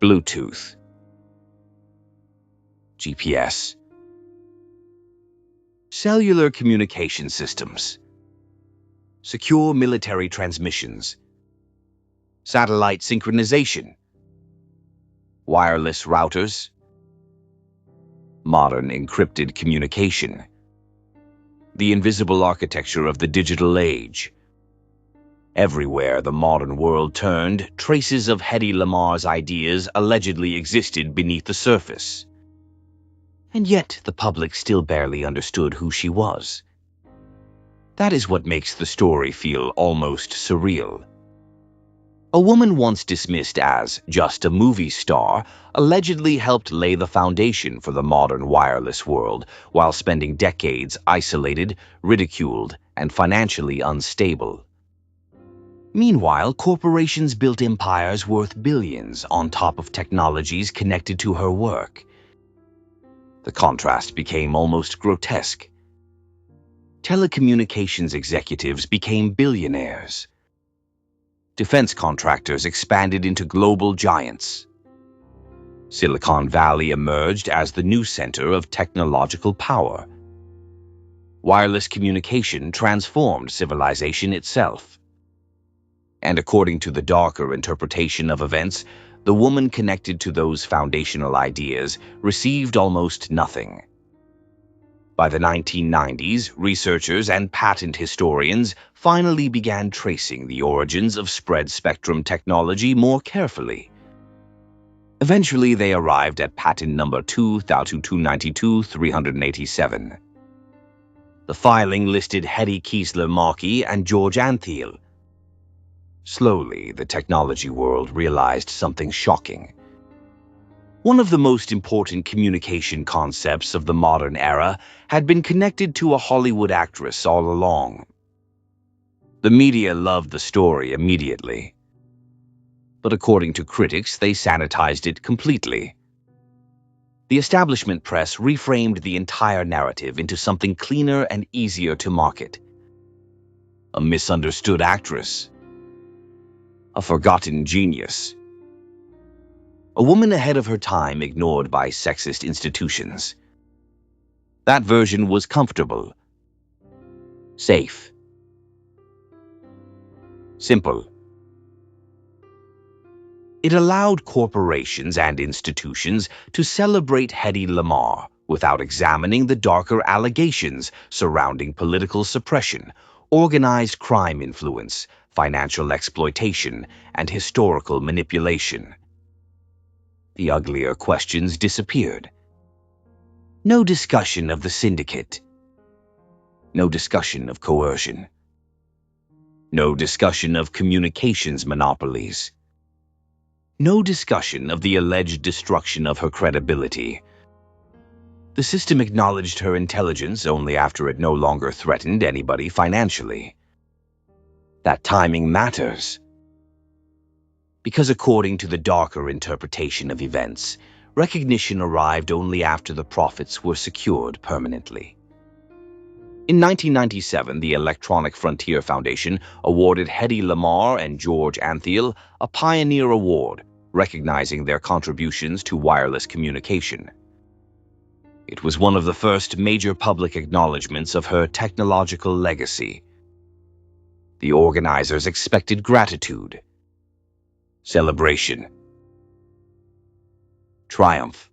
Bluetooth, GPS, cellular communication systems, secure military transmissions, satellite synchronization, wireless routers, modern encrypted communication, the invisible architecture of the digital age. Everywhere the modern world turned, traces of Hedy Lamarr's ideas allegedly existed beneath the surface. And yet the public still barely understood who she was. That is what makes the story feel almost surreal. A woman once dismissed as just a movie star allegedly helped lay the foundation for the modern wireless world while spending decades isolated, ridiculed, and financially unstable. Meanwhile, corporations built empires worth billions on top of technologies connected to her work. The contrast became almost grotesque. Telecommunications executives became billionaires. Defense contractors expanded into global giants. Silicon Valley emerged as the new center of technological power. Wireless communication transformed civilization itself. And according to the darker interpretation of events, the woman connected to those foundational ideas received almost nothing. By the 1990s, researchers and patent historians finally began tracing the origins of spread-spectrum technology more carefully. Eventually, they arrived at patent number 2,292-387. The filing listed Hedy Lamarr and George Antheil. Slowly, the technology world realized something shocking. One of the most important communication concepts of the modern era had been connected to a Hollywood actress all along. The media loved the story immediately. But according to critics, they sanitized it completely. The establishment press reframed the entire narrative into something cleaner and easier to market. A misunderstood actress. A forgotten genius. A woman ahead of her time ignored by sexist institutions. That version was comfortable, safe, simple. It allowed corporations and institutions to celebrate Hedy Lamarr without examining the darker allegations surrounding political suppression, organized crime influence, financial exploitation, and historical manipulation. The uglier questions disappeared. No discussion of the syndicate. No discussion of coercion. No discussion of communications monopolies. No discussion of the alleged destruction of her credibility. The system acknowledged her intelligence only after it no longer threatened anybody financially. That timing matters. Because according to the darker interpretation of events, recognition arrived only after the profits were secured permanently. In 1997, the Electronic Frontier Foundation awarded Hedy Lamarr and George Anthiel a Pioneer Award, recognizing their contributions to wireless communication. It was one of the first major public acknowledgments of her technological legacy. The organizers expected gratitude, celebration, triumph.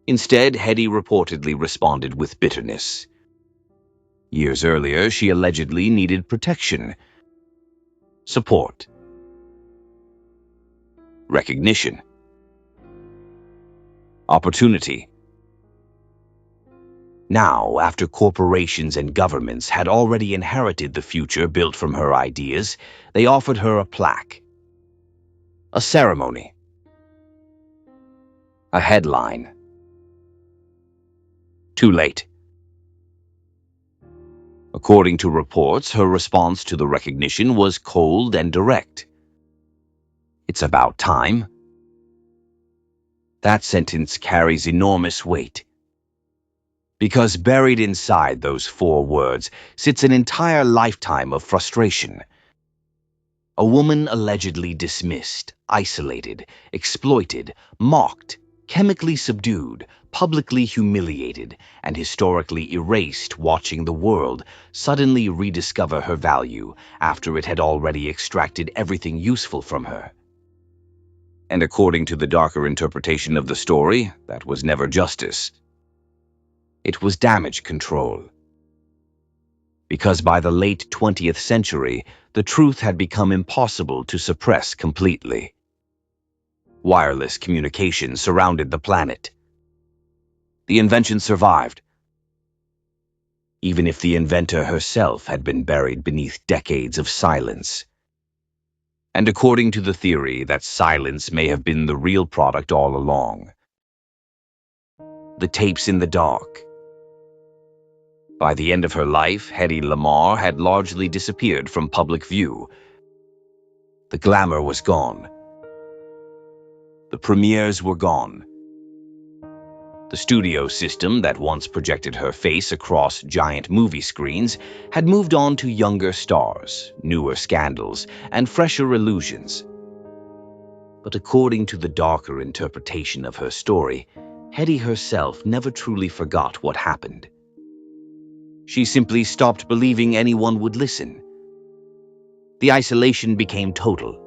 Instead, Hedy reportedly responded with bitterness. Years earlier, she allegedly needed protection, support, recognition, opportunity. Now, after corporations and governments had already inherited the future built from her ideas, they offered her a plaque, a ceremony, a headline. Too late. According to reports, her response to the recognition was cold and direct. It's about time. That sentence carries enormous weight, because buried inside those 4 words sits an entire lifetime of frustration. A woman allegedly dismissed, isolated, exploited, mocked, chemically subdued, publicly humiliated, and historically erased, watching the world suddenly rediscover her value after it had already extracted everything useful from her. And according to the darker interpretation of the story, that was never justice. It was damage control. Because by the late 20th century, the truth had become impossible to suppress completely. Wireless communication surrounded the planet. The invention survived, even if the inventor herself had been buried beneath decades of silence. And according to the theory, that silence may have been the real product all along. The tapes in the dark. By the end of her life, Hedy Lamarr had largely disappeared from public view. The glamour was gone. The premieres were gone. The studio system that once projected her face across giant movie screens had moved on to younger stars, newer scandals, and fresher illusions. But according to the darker interpretation of her story, Hedy herself never truly forgot what happened. She simply stopped believing anyone would listen. The isolation became total.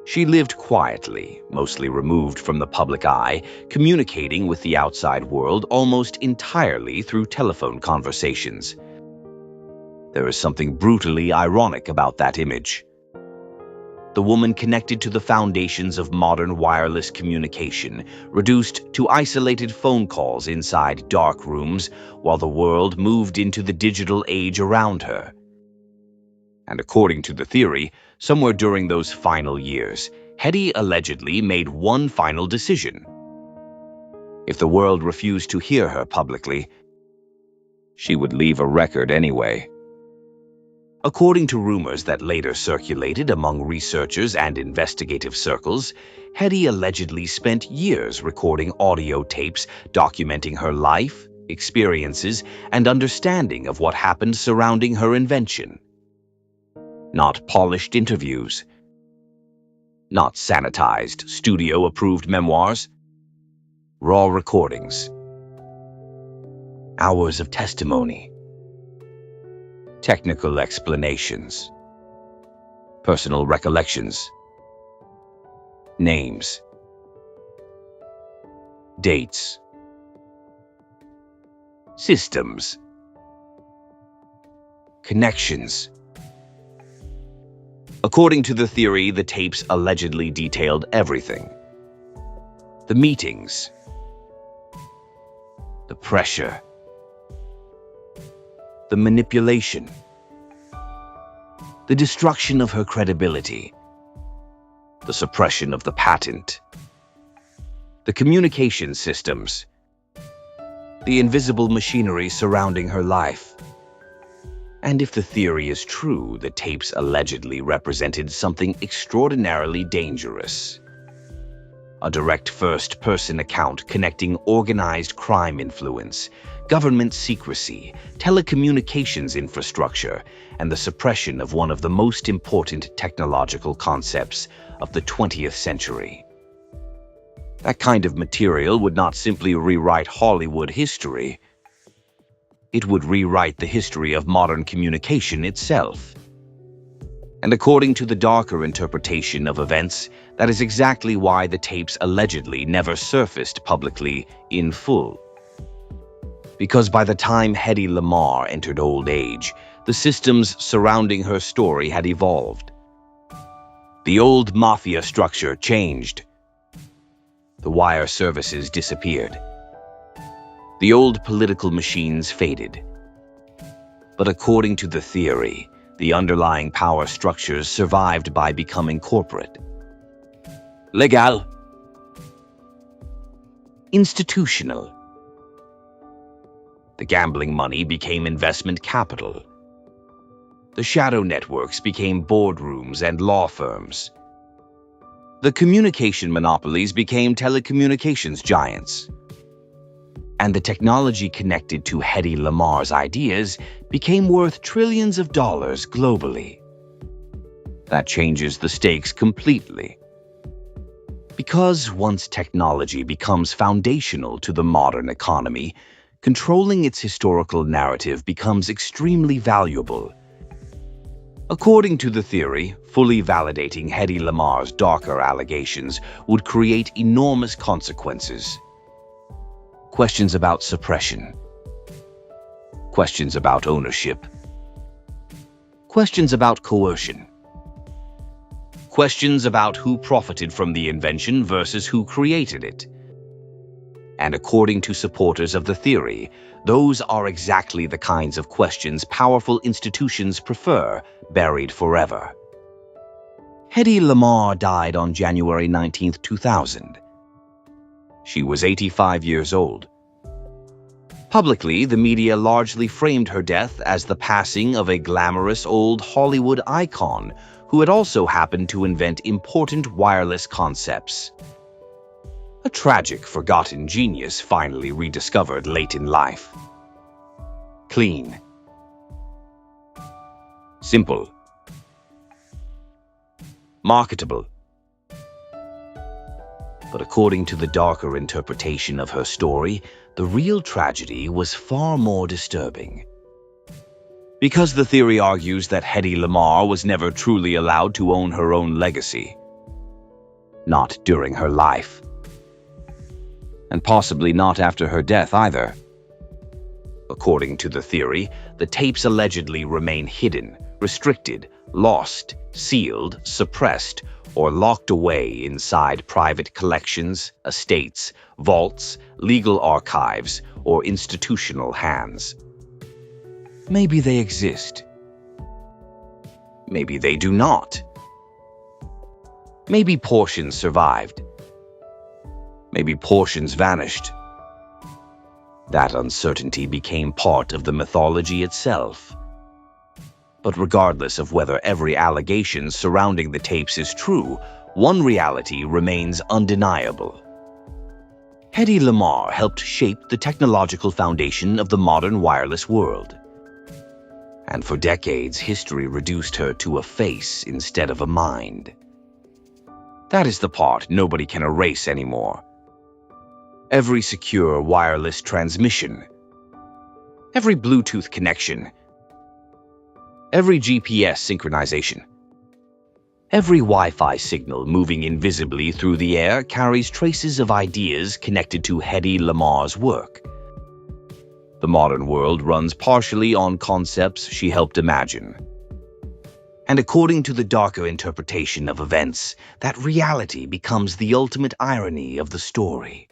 She lived quietly, mostly removed from the public eye, communicating with the outside world almost entirely through telephone conversations. There is something brutally ironic about that image. The woman connected to the foundations of modern wireless communication, reduced to isolated phone calls inside dark rooms while the world moved into the digital age around her. And according to the theory, somewhere during those final years, Hedy allegedly made one final decision. If the world refused to hear her publicly, she would leave a record anyway. According to rumors that later circulated among researchers and investigative circles, Hedy allegedly spent years recording audio tapes documenting her life, experiences, and understanding of what happened surrounding her invention. Not polished interviews, not sanitized, studio-approved memoirs, raw recordings, hours of testimony, technical explanations, personal recollections, names, dates, systems, connections. According to the theory, the tapes allegedly detailed everything. The meetings, the pressure, the manipulation, the destruction of her credibility, the suppression of the patent, The communication systems, the invisible machinery surrounding her life. And if the theory is true, the tapes allegedly represented something extraordinarily dangerous. A direct first-person account connecting organized crime influence, government secrecy, telecommunications infrastructure, and the suppression of one of the most important technological concepts of the 20th century. That kind of material would not simply rewrite Hollywood history. It would rewrite the history of modern communication itself. And according to the darker interpretation of events, that is exactly why the tapes allegedly never surfaced publicly in full. Because by the time Hedy Lamarr entered old age, the systems surrounding her story had evolved. The old mafia structure changed. The wire services disappeared. The old political machines faded. But according to the theory, the underlying power structures survived by becoming corporate. Legal. Institutional. The gambling money became investment capital. The shadow networks became boardrooms and law firms. The communication monopolies became telecommunications giants. And the technology connected to Hedy Lamarr's ideas became worth trillions of dollars globally. That changes the stakes completely. Because once technology becomes foundational to the modern economy, controlling its historical narrative becomes extremely valuable. According to the theory, fully validating Hedy Lamarr's darker allegations would create enormous consequences. Questions about suppression. Questions about ownership. Questions about coercion. Questions about who profited from the invention versus who created it. And according to supporters of the theory, those are exactly the kinds of questions powerful institutions prefer, buried forever. Hedy Lamarr died on January 19, 2000. She was 85 years old. Publicly, the media largely framed her death as the passing of a glamorous old Hollywood icon who had also happened to invent important wireless concepts. A tragic, forgotten genius finally rediscovered late in life. Clean. Simple. Marketable. But according to the darker interpretation of her story, the real tragedy was far more disturbing. Because the theory argues that Hedy Lamarr was never truly allowed to own her own legacy. Not during her life. And possibly not after her death either. According to the theory, the tapes allegedly remain hidden, restricted, lost, sealed, suppressed, or locked away inside private collections, estates, vaults, legal archives, or institutional hands. Maybe they exist. Maybe they do not. Maybe portions survived. Maybe portions vanished. That uncertainty became part of the mythology itself. But regardless of whether every allegation surrounding the tapes is true, one reality remains undeniable. Hedy Lamarr helped shape the technological foundation of the modern wireless world. And for decades, history reduced her to a face instead of a mind. That is the part nobody can erase anymore. Every secure wireless transmission, every Bluetooth connection, every GPS synchronization, every Wi-Fi signal moving invisibly through the air carries traces of ideas connected to Hedy Lamarr's work. The modern world runs partially on concepts she helped imagine. And according to the darker interpretation of events, that reality becomes the ultimate irony of the story.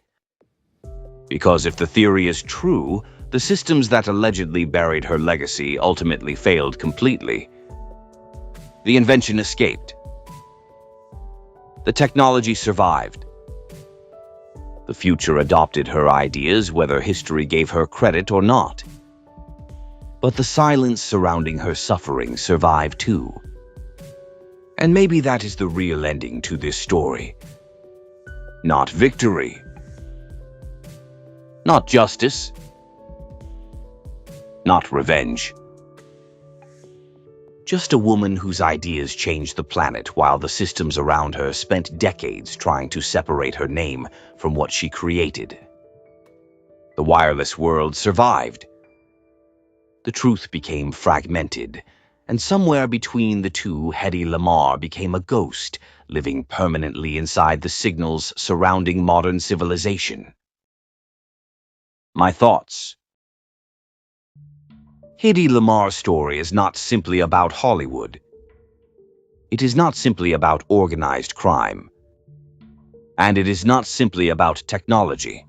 Because if the theory is true, the systems that allegedly buried her legacy ultimately failed completely. The invention escaped. The technology survived. The future adopted her ideas, whether history gave her credit or not. But the silence surrounding her suffering survived too. And maybe that is the real ending to this story. Not victory. Not justice. Not revenge. Just a woman whose ideas changed the planet while the systems around her spent decades trying to separate her name from what she created. The wireless world survived. The truth became fragmented, and somewhere between the two, Hedy Lamarr became a ghost, living permanently inside the signals surrounding modern civilization. My thoughts. Hedy Lamarr's story is not simply about Hollywood. It is not simply about organized crime. And it is not simply about technology.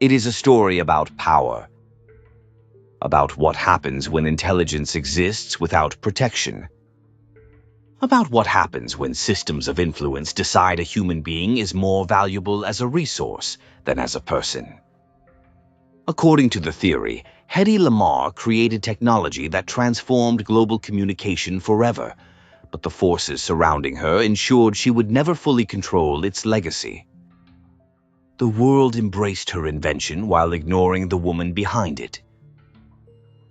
It is a story about power. About what happens when intelligence exists without protection. About what happens when systems of influence decide a human being is more valuable as a resource than as a person. According to the theory, Hedy Lamarr created technology that transformed global communication forever, but the forces surrounding her ensured she would never fully control its legacy. The world embraced her invention while ignoring the woman behind it.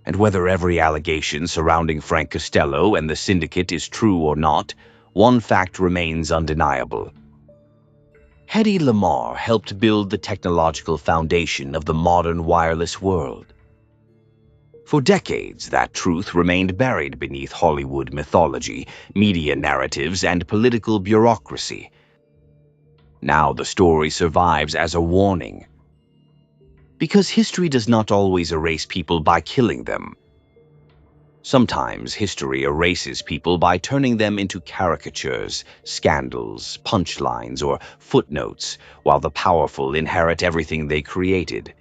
And whether every allegation surrounding Frank Costello and the syndicate is true or not, one fact remains undeniable. Hedy Lamarr helped build the technological foundation of the modern wireless world. For decades, that truth remained buried beneath Hollywood mythology, media narratives, and political bureaucracy. Now the story survives as a warning. Because history does not always erase people by killing them. Sometimes history erases people by turning them into caricatures, scandals, punchlines, or footnotes, while the powerful inherit everything they created.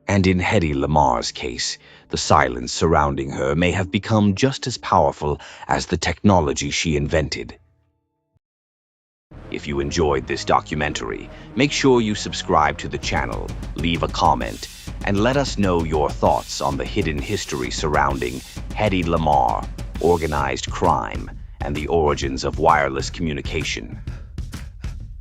And in Hedy Lamarr's case, the silence surrounding her may have become just as powerful as the technology she invented. If you enjoyed this documentary, make sure you subscribe to the channel, leave a comment, and let us know your thoughts on the hidden history surrounding Hedy Lamarr, organized crime, and the origins of wireless communication.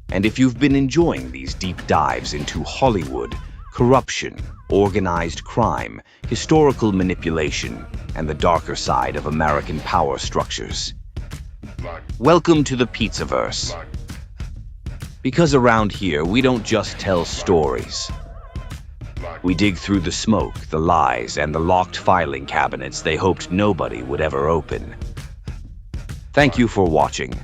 And if you've been enjoying these deep dives into Hollywood, corruption, organized crime, historical manipulation, and the darker side of American power structures, welcome to the Pizzaverse. Because around here, we don't just tell stories. We dig through the smoke, the lies, and the locked filing cabinets they hoped nobody would ever open. Thank you for watching.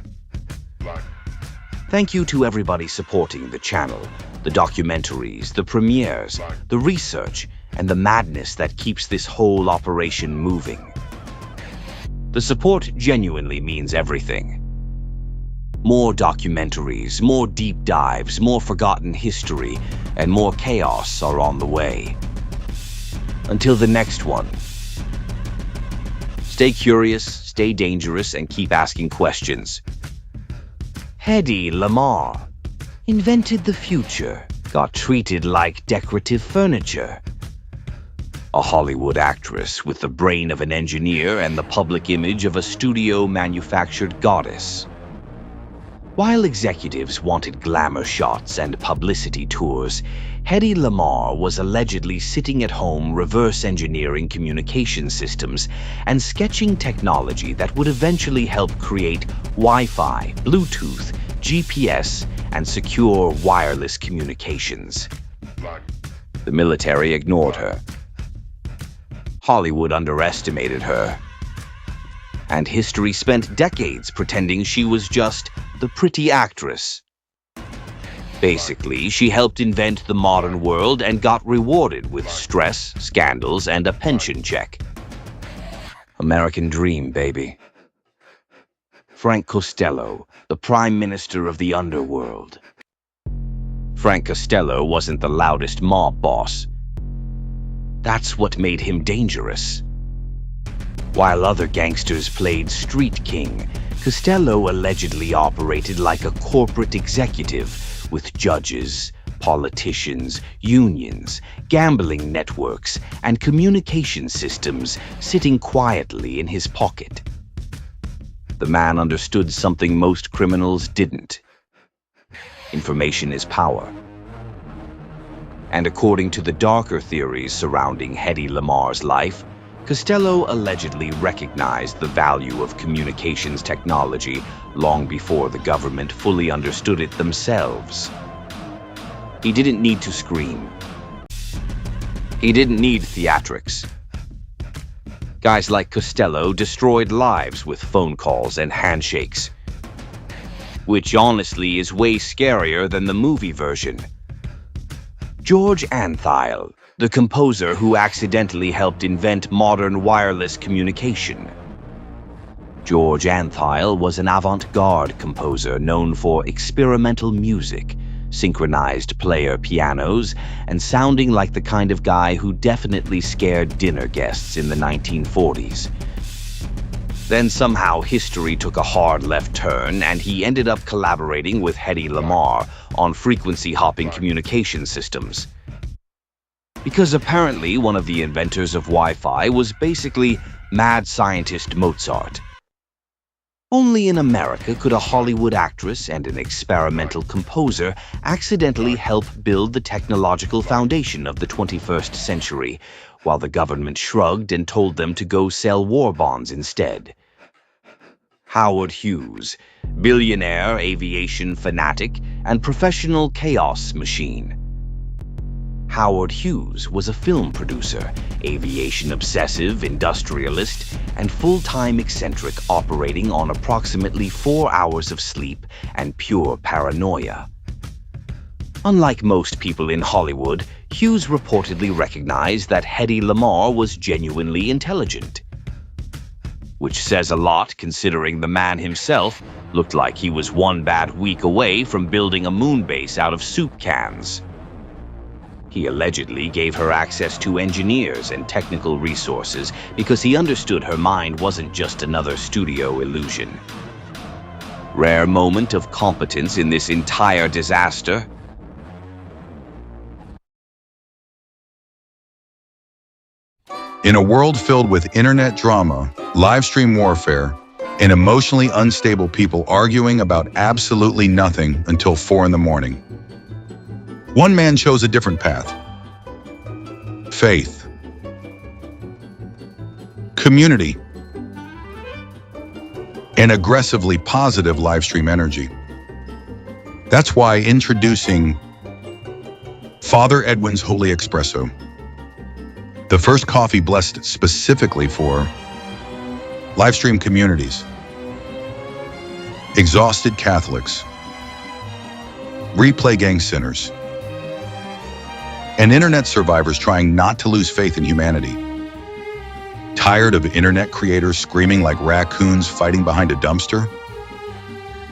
Thank you to everybody supporting the channel, the documentaries, the premieres, the research, and the madness that keeps this whole operation moving. The support genuinely means everything. More documentaries, more deep dives, more forgotten history, and more chaos are on the way. Until the next one. Stay curious, stay dangerous, and keep asking questions. Hedy Lamarr invented the future, got treated like decorative furniture. A Hollywood actress with the brain of an engineer and the public image of a studio-manufactured goddess. While executives wanted glamour shots and publicity tours, Hedy Lamarr was allegedly sitting at home reverse-engineering communication systems and sketching technology that would eventually help create Wi-Fi, Bluetooth, GPS, and secure wireless communications. The military ignored her. Hollywood underestimated her. And history spent decades pretending she was just the pretty actress. Basically, she helped invent the modern world and got rewarded with stress, scandals, and a pension check. American dream, baby. Frank Costello, the Prime Minister of the underworld. Frank Costello wasn't the loudest mob boss. That's what made him dangerous. While other gangsters played street king, Costello allegedly operated like a corporate executive with judges, politicians, unions, gambling networks, and communication systems sitting quietly in his pocket. The man understood something most criminals didn't. Information is power. And according to the darker theories surrounding Hedy Lamarr's life, Costello allegedly recognized the value of communications technology long before the government fully understood it themselves. He didn't need to scream. He didn't need theatrics. Guys like Costello destroyed lives with phone calls and handshakes, which honestly is way scarier than the movie version. George Antheil, the composer who accidentally helped invent modern wireless communication. George Antheil was an avant-garde composer known for experimental music, synchronized player pianos, and sounding like the kind of guy who definitely scared dinner guests in the 1940s. Then somehow history took a hard left turn and he ended up collaborating with Hedy Lamarr on frequency-hopping communication systems. Because apparently one of the inventors of Wi-Fi was basically mad scientist Mozart. Only in America could a Hollywood actress and an experimental composer accidentally help build the technological foundation of the 21st century, while the government shrugged and told them to go sell war bonds instead. Howard Hughes, billionaire aviation fanatic and professional chaos machine. Howard Hughes was a film producer, aviation obsessive, industrialist, and full-time eccentric operating on approximately 4 hours of sleep and pure paranoia. Unlike most people in Hollywood, Hughes reportedly recognized that Hedy Lamarr was genuinely intelligent. Which says a lot considering the man himself looked like he was one bad week away from building a moon base out of soup cans. He allegedly gave her access to engineers and technical resources because he understood her mind wasn't just another studio illusion. Rare moment of competence in this entire disaster. In a world filled with internet drama, live stream warfare, and emotionally unstable people arguing about absolutely nothing until 4 in the morning, one man chose a different path. Faith. Community. And aggressively positive live stream energy. That's why introducing Father Edwin's Holy Espresso, the first coffee blessed specifically for live stream communities, exhausted Catholics, replay gang sinners, and internet survivors trying not to lose faith in humanity. Tired of internet creators screaming like raccoons fighting behind a dumpster?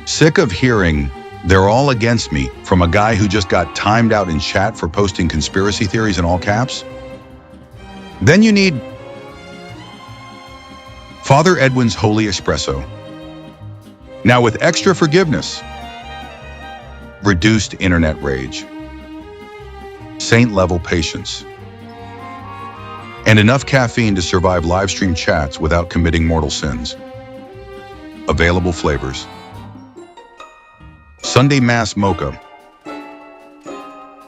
Sick of hearing "they're all against me" from a guy who just got timed out in chat for posting conspiracy theories in all caps? Then you need Father Edwin's Holy Espresso. Now with extra forgiveness, reduced internet rage, saint-level patience, and enough caffeine to survive live stream chats without committing mortal sins. Available flavors: Sunday Mass Mocha,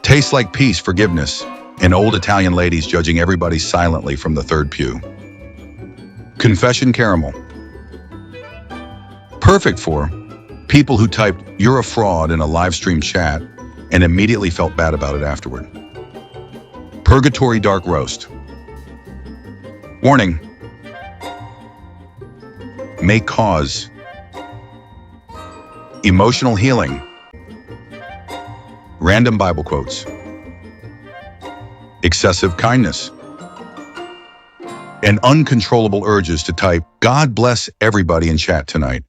tastes like peace, forgiveness, and old Italian ladies judging everybody silently from the third pew. Confession Caramel, perfect for people who typed "you're a fraud" in a live stream chat and immediately felt bad about it afterward. Purgatory Dark Roast. Warning: may cause emotional healing, random Bible quotes, excessive kindness, and uncontrollable urges to type "God bless everybody" in chat tonight.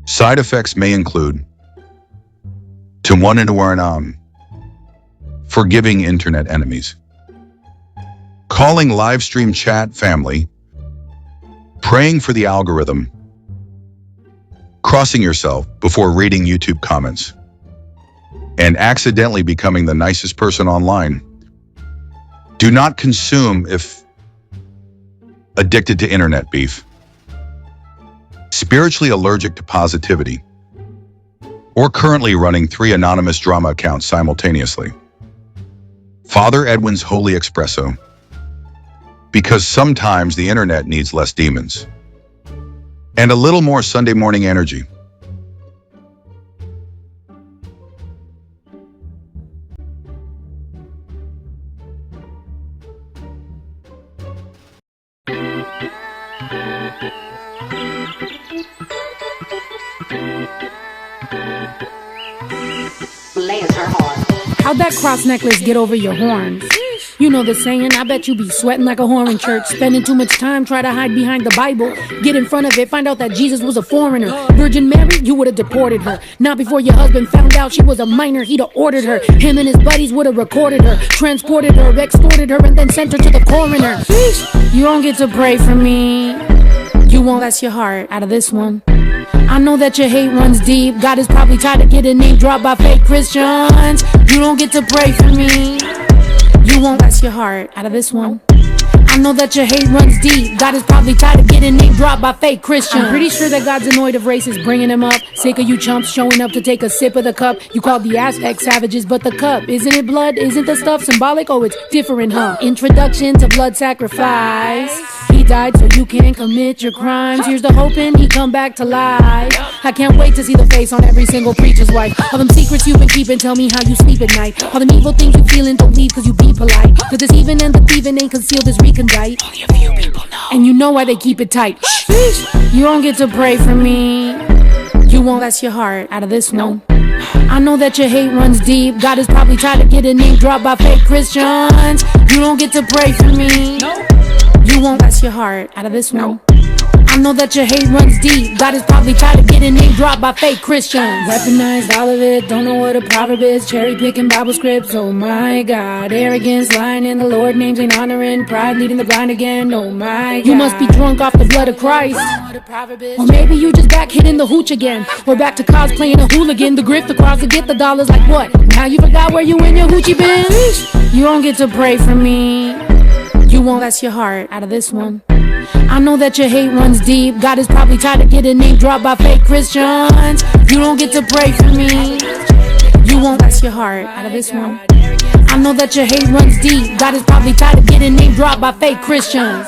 Side effects may include forgiving internet enemies, calling live stream chat family, praying for the algorithm, crossing yourself before reading YouTube comments, and accidentally becoming the nicest person online. Do not consume if addicted to internet beef, spiritually allergic to positivity, or currently running 3 anonymous drama accounts simultaneously. Father Edwin's Holy Espresso. Because sometimes the internet needs less demons and a little more Sunday morning energy. How'd that cross necklace get over your horns? You know the saying, I bet you be sweating like a whore in church, spending too much time, try to hide behind the Bible. Get in front of it, find out that Jesus was a foreigner. Virgin Mary, you would've deported her. Not before your husband found out she was a minor, he'd have ordered her. Him and his buddies would've recorded her, transported her, extorted her, and then sent her to the coroner. You don't get to pray for me. You won't let your heart out of this one. I know that your hate runs deep. God is probably tired of getting name dropped by fake Christians. You don't get to pray for me. You won't let your heart out of this one. I know that your hate runs deep. God is probably tired of getting name dropped by fake Christians. I'm pretty sure that God's annoyed of racists bringing him up. Sick of you chumps showing up to take a sip of the cup. You called the Aztec savages, but the cup, isn't it blood? Isn't the stuff symbolic? Oh, it's different, huh? Introduction to blood sacrifice. He died so you can commit your crimes. Here's the hoping he come back to life. I can't wait to see the face on every single preacher's wife. All them secrets you've been keeping, tell me how you sleep at night. All them evil things you feeling, don't leave cause you be polite. Cause this even and the thieving ain't concealed as recondite. Only a few people know. And you know why they keep it tight. You don't get to pray for me. You won't let your heart out of this one. I know that your hate runs deep. God is probably tired of getting name dropped by fake Christians. You don't get to pray for me. You won't let your heart out of this one. I know that your hate runs deep. God is probably tired of getting name dropped by fake Christians. Weaponized all of it, don't know what a proverb is. Cherry picking Bible scripts, oh my God. Arrogance, lying in the Lord names ain't honoring. Pride leading the blind again, oh my God. You must be drunk off the blood of Christ. Or maybe you just back hitting the hooch again. Or back to cosplaying a hooligan. The grift, the cross to get the dollars, like what? Now you forgot where you and your hoochie been? You don't get to pray for me. You won't let your heart out of this one. I know that your hate runs deep. God is probably tired of getting name dropped by fake Christians. You don't get to pray for me. You won't let your heart out of this one. I know that your hate runs deep. God is probably tired of getting name dropped by fake Christians.